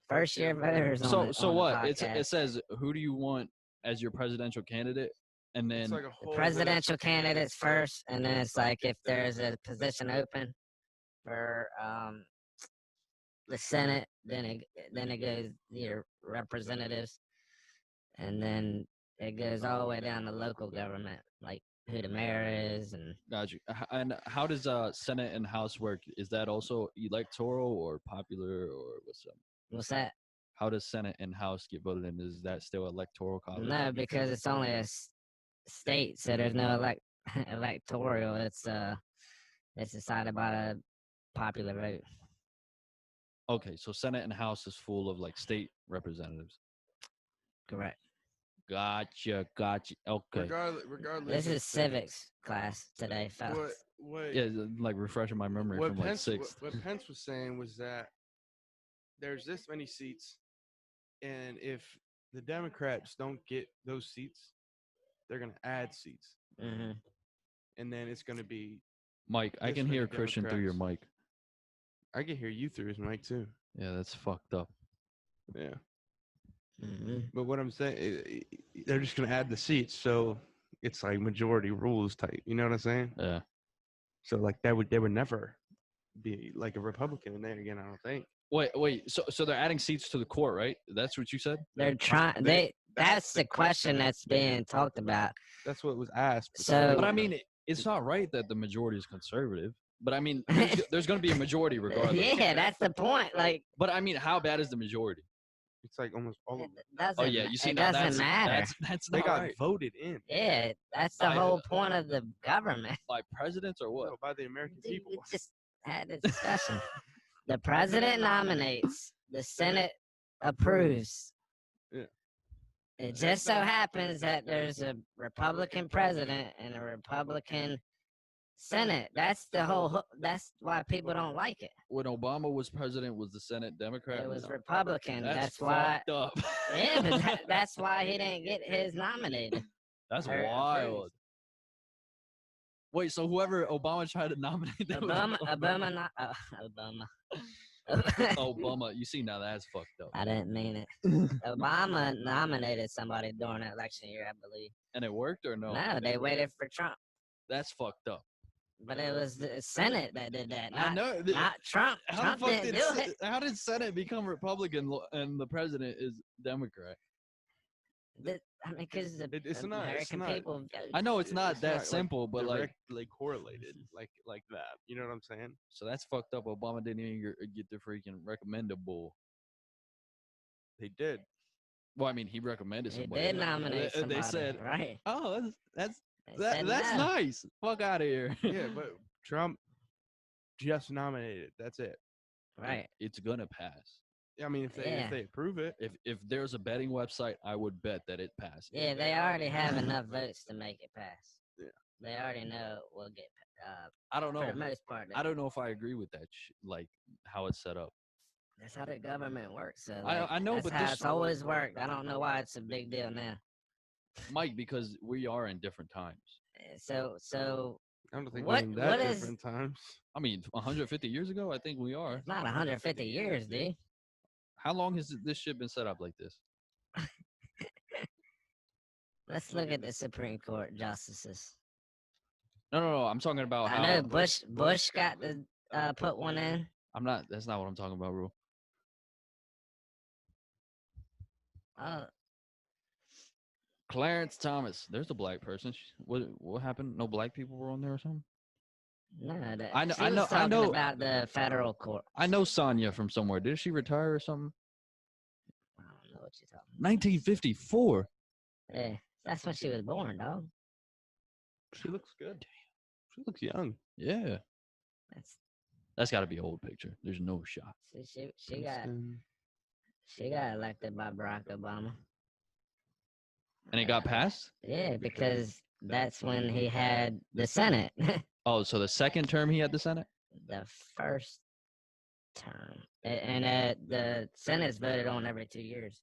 First year voters. So what? It It says who do you want as your presidential candidate, and then It's like a the whole presidential candidates first, and then it's like if there's a position open for the Senate, then it goes your representatives, and then it goes all the way down to local government, like who the mayor is, and got you. And how does Senate and House work? Is that also electoral or popular or what's up? what's that? How does Senate and House get voted in? Is that still electoral college? No, because it's only a state, so there's no electoral. It's decided by a popular vote. Okay, so Senate and House is full of like state representatives. Correct. Gotcha. Okay. regardless. This is civics class today, What fellas. what Yeah, like refreshing my memory what from like Pence sixth. what Pence was saying was that there's this many seats, and if the Democrats don't get those seats, they're gonna add seats, hmm and then it's gonna be. Mike, I this can many hear Christian through your mic. I can hear you through his mic too. Yeah, that's fucked up. Yeah. But what I'm saying, they're just going to add the seats, so it's like majority rules type. You know what I'm saying? Yeah. So like there would never be like a Republican in there again. I don't think. Wait. So they're adding seats to the court, right? That's what you said? They're trying. That's the question that's being talked about. That's what was asked. So, But I mean, it's not right that the majority is conservative. But I mean, there's going to be a majority regardless. yeah, that's the point. Like, But I mean, how bad is the majority? it's like almost all of it them. doesn't. Oh yeah, you see, it now doesn't matter. That's They not got right. voted in. Yeah, that's the By whole point of the government. By presidents or what? No, by the American Dude, people. we just had a discussion. The president nominates, the Senate approves. Yeah. It just so happens that there's a Republican president and a Republican Senate. That's the whole. That's why people don't like it. When Obama was president, was the Senate Democrat? It was Republican. That's why. fucked up. Yeah, but that's why he didn't get his nominated. That's Or wild. Wait, so whoever Obama tried to nominate, that Obama. Obama. You see, now that's fucked up. I didn't mean it. Obama nominated somebody during the election year, I believe. And it worked or no? No, they waited for Trump. That's fucked up. But it was the Senate that did that, I not, know. not Trump. How Trump the fuck didn't do it. How did Senate become Republican and the president is Democrat? I mean, because the It's not- it's American not- people voted. I know it's not It's that not, like, simple, but like, directly correlated like that. You know what I'm saying? so that's fucked up. Obama didn't even get the freaking recommendable. They did. Well, I mean, he recommended He somebody. did nominate They somebody, said, right? "Oh, that's They said that's no. nice. Fuck out of here." Yeah, but Trump just nominated. That's it. Right. It's gonna pass. I mean, if Yeah. they approve it, If there's a betting website, I would bet that it passed. Yeah, they already have enough votes to make it pass. Yeah. They already know we'll get, I don't for the know. most part. I don't know if I agree with that. Like how it's set up. That's how the government works. So I know, that's but how this- it's always worked. I don't know why it's a big deal now. Mike, because we are in different times. So I don't think What- we're in that what is- different times. I mean, 150 years ago, I think we are. it's not 150 years, dude. How long has this shit been set up like this? Let's look at the Supreme Court justices. No. I'm talking about how. I know Bush got to put one in. I'm not. That's not what I'm talking about, bro. Oh, Clarence Thomas. There's a black person. What happened? No black people were on there or something? no, I know- she I was know- I talking know- about the federal court. I know Sonya from somewhere. Did she retire or something? I don't know what you're talking 1954. about. Yeah, that's when she was born, dog. She looks good. She looks young. Yeah. That's That's got to be an old picture. There's no shot. she got elected by Barack Obama. And it got passed? Yeah, because that's when he had the Senate. Oh, so the second term he had the Senate? The first term, and the Senate's voted on every 2 years.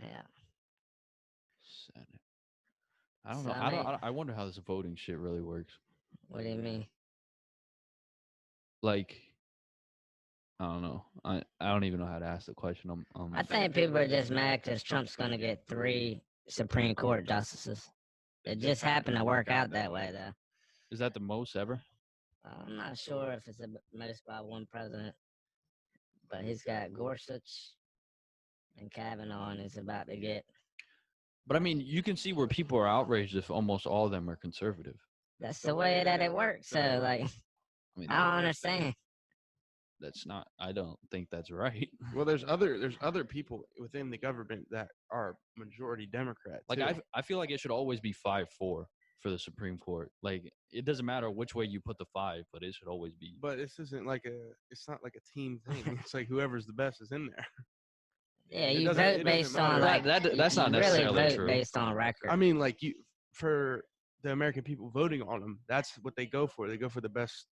Yeah. Senate. I don't know. So, I I mean- don't. I wonder how this voting shit really works. What do you mean? Like, I don't know. I don't even know how to ask the question. I think people are just mad because Trump's going to get 3 Supreme Court justices. It just happened to work out that way, though. Is that the most ever? I'm not sure if it's the most by one president, but he's got Gorsuch and Kavanaugh, and he's about to get. But I mean, you can see where people are outraged if almost all of them are conservative. That's the way that it works. So, like, I mean, I don't understand. that's not. I don't think that's right. Well, there's other people within the government that are majority Democrat. Like too. I feel like it should always be 5-4 for the Supreme Court. Like it doesn't matter which way you put the 5, but it should always be. But this isn't like it's not like a team thing. It's like whoever's the best is in there. Yeah, It you doesn't- vote it based doesn't on matter. like That's not you really necessarily vote true. based on record. I mean, like for the American people voting on them, that's what they go for. They go for the best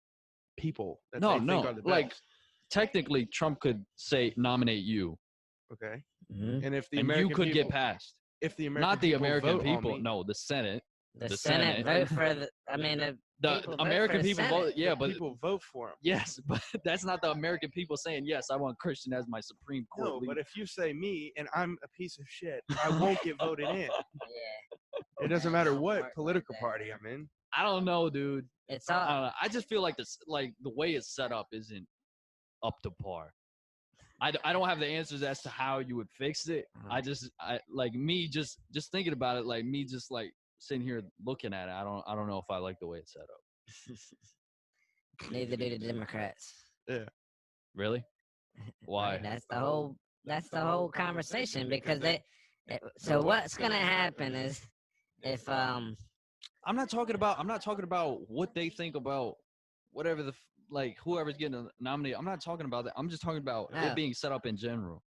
people that they think are the Like best. technically, Trump could say nominate you, Okay, Mhm. and if the and American you could people, get passed. if the American Not the people American vote on people. me, No, the Senate. the the Senate Senate. vote for the. I mean, The People vote American for the people Senate. vote. Yeah, but people vote for him. yes, but that's not the American people saying yes. I want Christian as my Supreme Court No, leader. but if you say me and I'm a piece of shit, I won't get voted in. Yeah. It doesn't matter what political party I'm in. I don't know, dude. It's I all. don't know. I just feel like this, like the way it's set up, isn't up to par. I don't have the answers as to how you would fix it. I like me just thinking about it, like me just like sitting here looking at it. I don't know if I like the way it's set up. Neither do the Democrats. Yeah. Really? Why? Right, that's the whole conversation because so what's gonna happen is if I'm not talking about what they think about whatever like whoever's getting nominated. I'm not talking about that. I'm just talking about it being set up in general.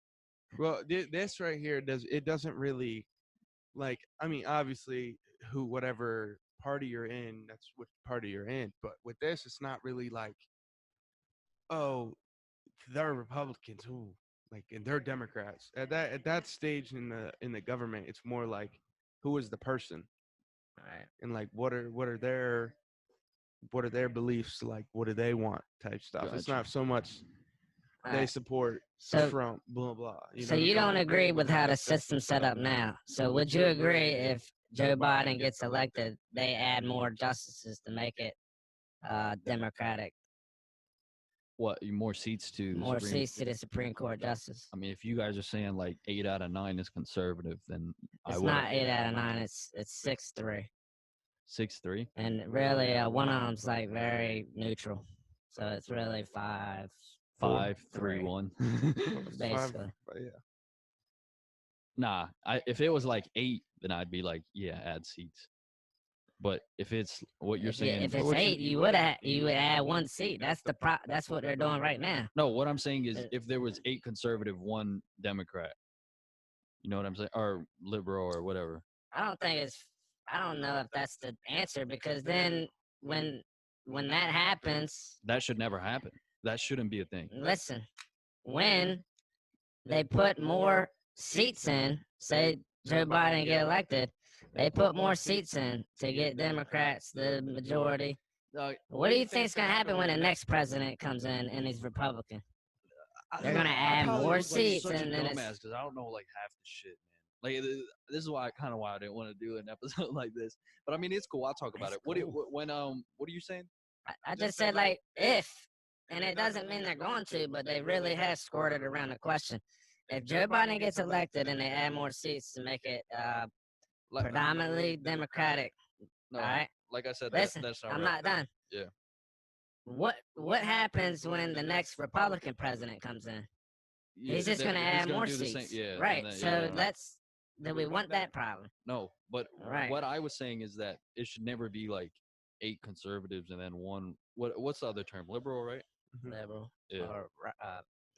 Well, this right here doesn't really, like, I mean, obviously whatever party you're in, that's which party you're in. But with this, it's not really like, oh, they're Republicans, who like, and they're Democrats. At that stage in the government, it's more like, who is the person, right. and like what are their beliefs, like what do they want type stuff. Gotcha. It's not so much they Right. support So- Trump, blah blah. So you don't agree with how the system's set up now. So would you agree if Joe Biden gets elected, they add more justices to make it Democratic, What, more seats to the more Supreme- seats to the Supreme Court justice? I mean, if you guys are saying like 8 out of 9 is conservative, then It's I would. not 8 out of 9. It's 6-3, 6-3. and really one of them's like very neutral. So it's really 5, 5-3-1. basically. Yeah. Nah, if it was like 8, then I'd be like, yeah, add seats. But if it's what you're saying, If it's 8, you would add 1 seat. That's what they're doing right now. no, what I'm saying is if there was 8 conservative, 1 Democrat, you know what I'm saying, or liberal or whatever. I don't know if that's the answer, because then when that happens, That should never happen. That shouldn't be a thing. listen, when they put more seats in, say Joe Biden get elected, they put more seats in to get Democrats the majority. What do you think is going to happen when the next president comes in and he's Republican? They're gonna add more seats, and then it's because I don't know like half the shit, man. Like this is why I didn't want to do an episode like this. But I mean, it's cool. I'll talk about it. What are you saying? I just said like if, and it doesn't mean they're going to, but they really have squirted around the question. If Joe Biden gets elected and they add more seats to make it predominantly Democratic, No, all right? like I said, Listen, that's not I'm right. not done. Yeah. What happens when the next Republican president comes in? He's just going to add more seats. Yeah. Right. and then- So yeah. do we want that problem? No, but Right. what I was saying is that it should never be like 8 conservatives and then 1. What's the other term? Liberal, right? Liberal. Yeah. Or,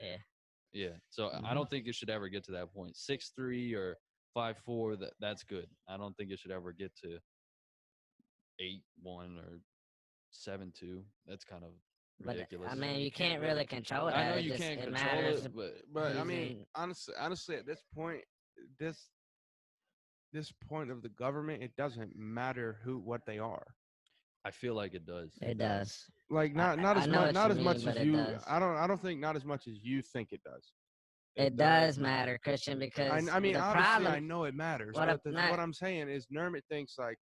yeah. Yeah. So I don't think it should ever get to that point. 6-3 or 5-4. That's good. I don't think it should ever get to 8-1 or 7-2. That's kind of But ridiculous. I mean, you can't really control that. I know It you just- can't it control matters. it, But I who's mean, in- honestly, at this point, this point of the government, it doesn't matter what they are. I feel like it does. It does. Like I not as know much what not you as mean, much but as it you. does. I don't think not as much as you think it does. It does matter, Christian, because I mean, the obviously, problem. I know it matters. what But I- what I'm saying is, Nermit thinks like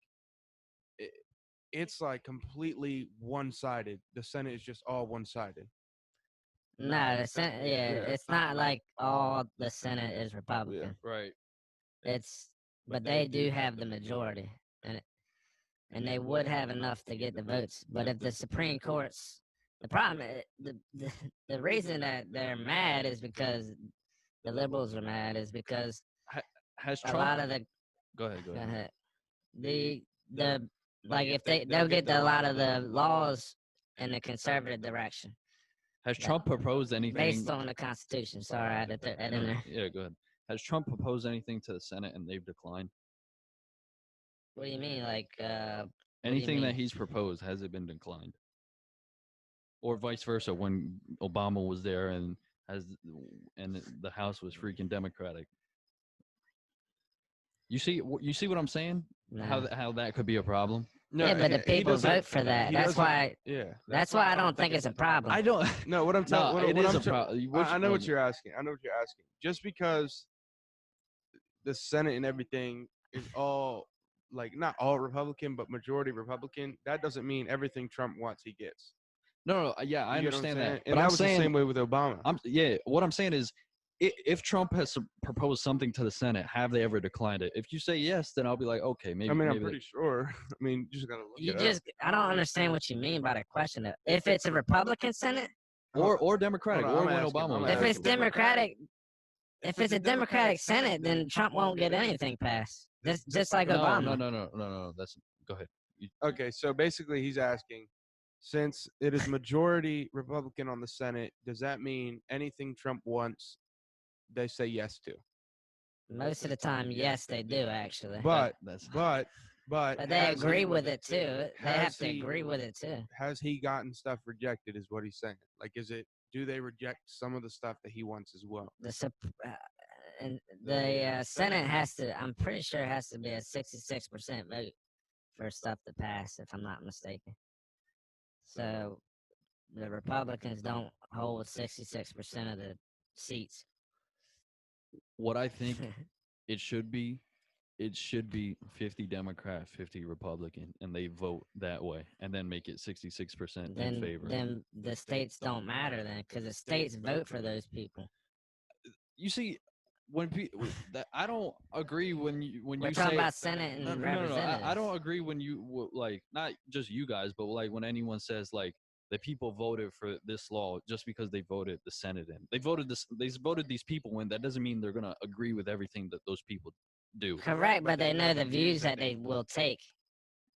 it's like completely one-sided. The Senate is just all one-sided. No, the Senate. Yeah, it's not like all the Senate is Republican. Right. But they do have the majority, and they would have enough to get the votes. But if the Supreme Court's the problem, the reason that they're mad is because the liberals are mad is because Has a Trump? lot of the Go ahead. the like if they'll get a lot of the laws in the conservative direction Has Trump proposed anything? based on the Constitution. Sorry, I had to throw that in there. Yeah, go ahead. Has Trump proposed anything to the Senate and they've declined? What do you mean, like? Anything that mean? he's proposed, has it been declined? Or vice versa, when Obama was there and the House was freaking Democratic. You see what I'm saying? No. How that could be a problem? No, Yeah, but the he people doesn't- vote for that. he That's doesn't- why. Yeah. That's why I don't think it's a problem. I don't. No, what I'm No, telling. it what is I'm a problem. I know what you're asking. I know what you're asking. Just because the Senate and everything is all like not all Republican, but majority Republican, that doesn't mean everything Trump wants he gets. No, yeah, I You get what I'm understand saying? that. And But I'm was saying the same way with Obama. what I'm saying is, if Trump has proposed something to the Senate, have they ever declined it? If you say yes, then I'll be like, okay, maybe. I mean, I'm maybe pretty sure. I mean, you just gotta look You it just, I don't understand what you mean by the question. If it's a Republican Senate, or Democratic, Hold on, or I'm when asking, Obama I'm was. if asking. it's Democratic, if it's a Democratic Senate, then Trump won't get anything passed. Just like No, Obama. no. That's go ahead. Okay, so basically, he's asking, since it is majority Republican on the Senate, does that mean anything Trump wants, they say yes to? Most of the time, yes, they do actually. But That's but But they has agree he- with it too. They have has to he- agree with it too. has he gotten stuff rejected? Is what he's saying. Like, do they reject some of the stuff that he wants as well? And the Senate has to. I'm pretty sure it has to be a 66% vote for stuff to pass, if I'm not mistaken. So the Republicans don't hold 66% of the seats. what I think it should be. It should be 50 Democrat, 50 Republican, and they vote that way, and then make it 66% in favor. Then the states don't matter then, because the states vote for those people. You see, when I don't agree when We're you talking say about Senate and no, representatives. I don't agree when you like not just you guys, but like when anyone says like the people voted for this law just because they voted the Senate in. They voted these people in. That doesn't mean they're gonna agree with everything that those people do. Correct, but they know the views that they will take.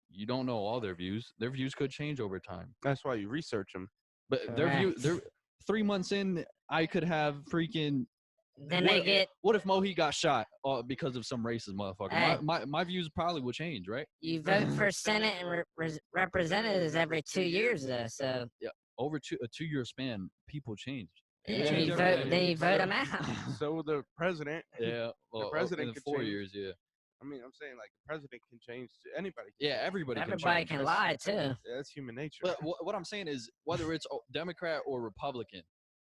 You don't know all their views. Their views could change over time. That's why you research them. But Correct. they're 3 months in, I could have freaking. Then they get. What if Mohi got shot because of some racist motherfucker? Hey. My views probably will change, right? You vote for Senate and representatives every 2 years, though. So Over a 2-year span, people change. then you vote them out. So the president. Yeah, well, president in could 4 change. years, yeah. I mean, I'm saying like the president can change. Anybody. Can Yeah, change. everybody Everybody can can change. lie too. Yeah, that's human nature. But what I'm saying is, whether it's Democrat or Republican,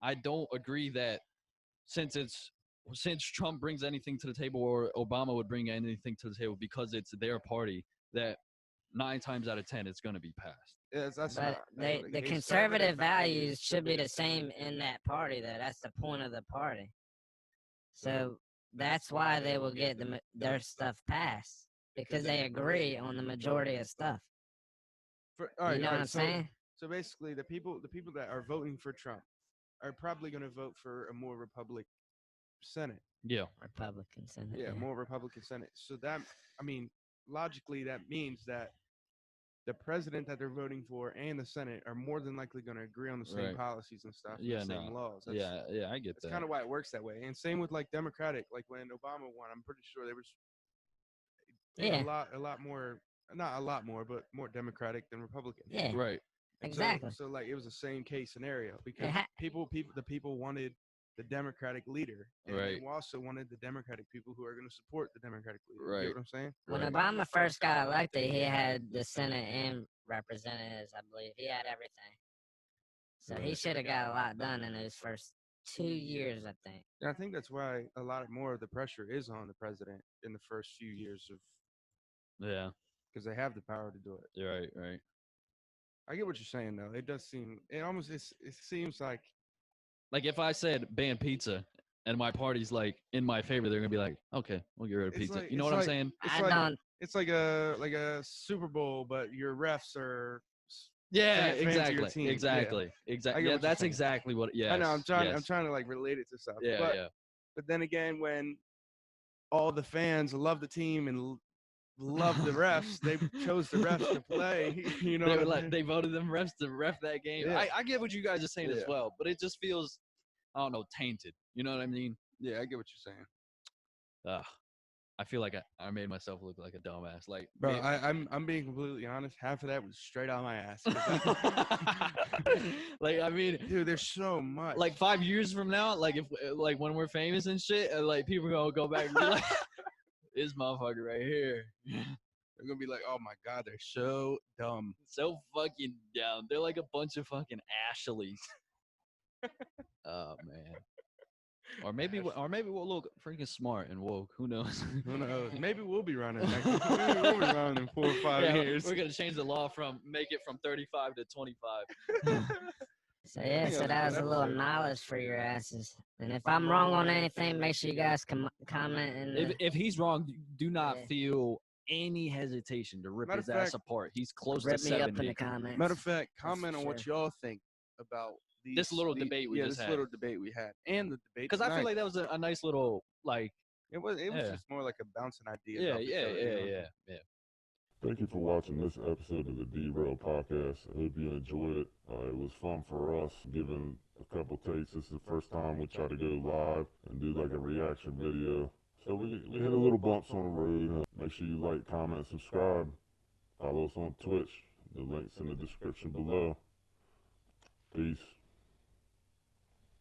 I don't agree that since Trump brings anything to the table or Obama would bring anything to the table because it's their party, that 9 times out of 10 it's going to be passed. Yes, that's But not the case. conservative values should be the same in that party, though. That's the point of the party. So that's why they will get their stuff passed, because they agree on the majority of stuff. All right, You know what I'm saying? So basically, the people that are voting for Trump are probably going to vote for a more Republican Senate. Yeah. Republican Senate. Yeah, more Republican Senate. So that, I mean, logically, that means that the president that they're voting for and the Senate are more than likely going to agree on the same Right. policies and stuff, and Yeah, the same laws. That's, Yeah, I get that's that. kind of why it works that way. And same with like Democratic, like when Obama won, I'm pretty sure there was Yeah. a lot more, not a lot more, but more Democratic than Republican. Yeah. Right. Exactly. So like it was the same case scenario because the people wanted the Democratic leader, and Right. they also wanted the Democratic people who are going to support the Democratic leader. Right. You know what I'm saying? When Right. Obama first got elected, he had the Senate and representatives, I believe. He had everything. So he Right. should have got a lot done in those first 2 years, I think. And I think that's why a lot more of the pressure is on the president in the first few years of Yeah. because they have the power to do it. You're right. I get what you're saying though. It does seem it seems like Like if I said ban pizza and my party's like in my favor, they're gonna be like, okay, we'll get rid of It's pizza. like- You know it's what I'm like- saying? it's I like don't. it's like a Super Bowl, but your refs are. Yeah, fans of your exactly. team. Yeah. Exactly. I get Exactly. Yeah, what you're that's saying. exactly what. Yeah. I know. I'm trying to like relate it to stuff. Yeah, but, yeah. But then again, when all the fans love the team and love the refs, they chose the refs to play. You know, They what were I'm like saying? they voted them refs to ref that game. Yeah. I get what you guys are saying as Yeah. well, but it just feels, I don't know, tainted. You know what I mean? Yeah, I get what you're saying, I feel like I made myself look like a dumbass. Like, bro. man- I'm being completely honest. Half of that was straight out my ass. like I mean, Dude, there's so much. like 5 years from now, like if like when we're famous and shit, like people gonna go back and be like, this motherfucker right here. They're gonna be like, "Oh my God, they're so dumb." So fucking dumb. They're like a bunch of fucking Ashleys. Oh man. Or maybe we'll look freaking smart and woke. Who knows? Who knows? Maybe we'll be running next. Maybe we'll be running in 4 or 5 years. We're gonna change the law make it from 35 to 25. So yeah, so that was a little knowledge for your asses. And if I'm wrong on anything, make sure you guys comment. And if he's wrong, do not feel any hesitation to rip his ass apart. He's close to 70. Rip me up in the comments. Matter of fact, comment on what y'all think about this little debate we just had. This little debate we had, and the debate. Because I feel like that was a nice little It was just more like a bouncing idea. Yeah. Thank you for watching this episode of the DeRailed podcast. I hope you enjoyed it. It was fun for us, giving a couple takes. This is the first time we try to go live and do like a reaction video. So we hit a little bumps on the road. Make sure you like, comment, subscribe. Follow us on Twitch. The link's in the description below. Peace.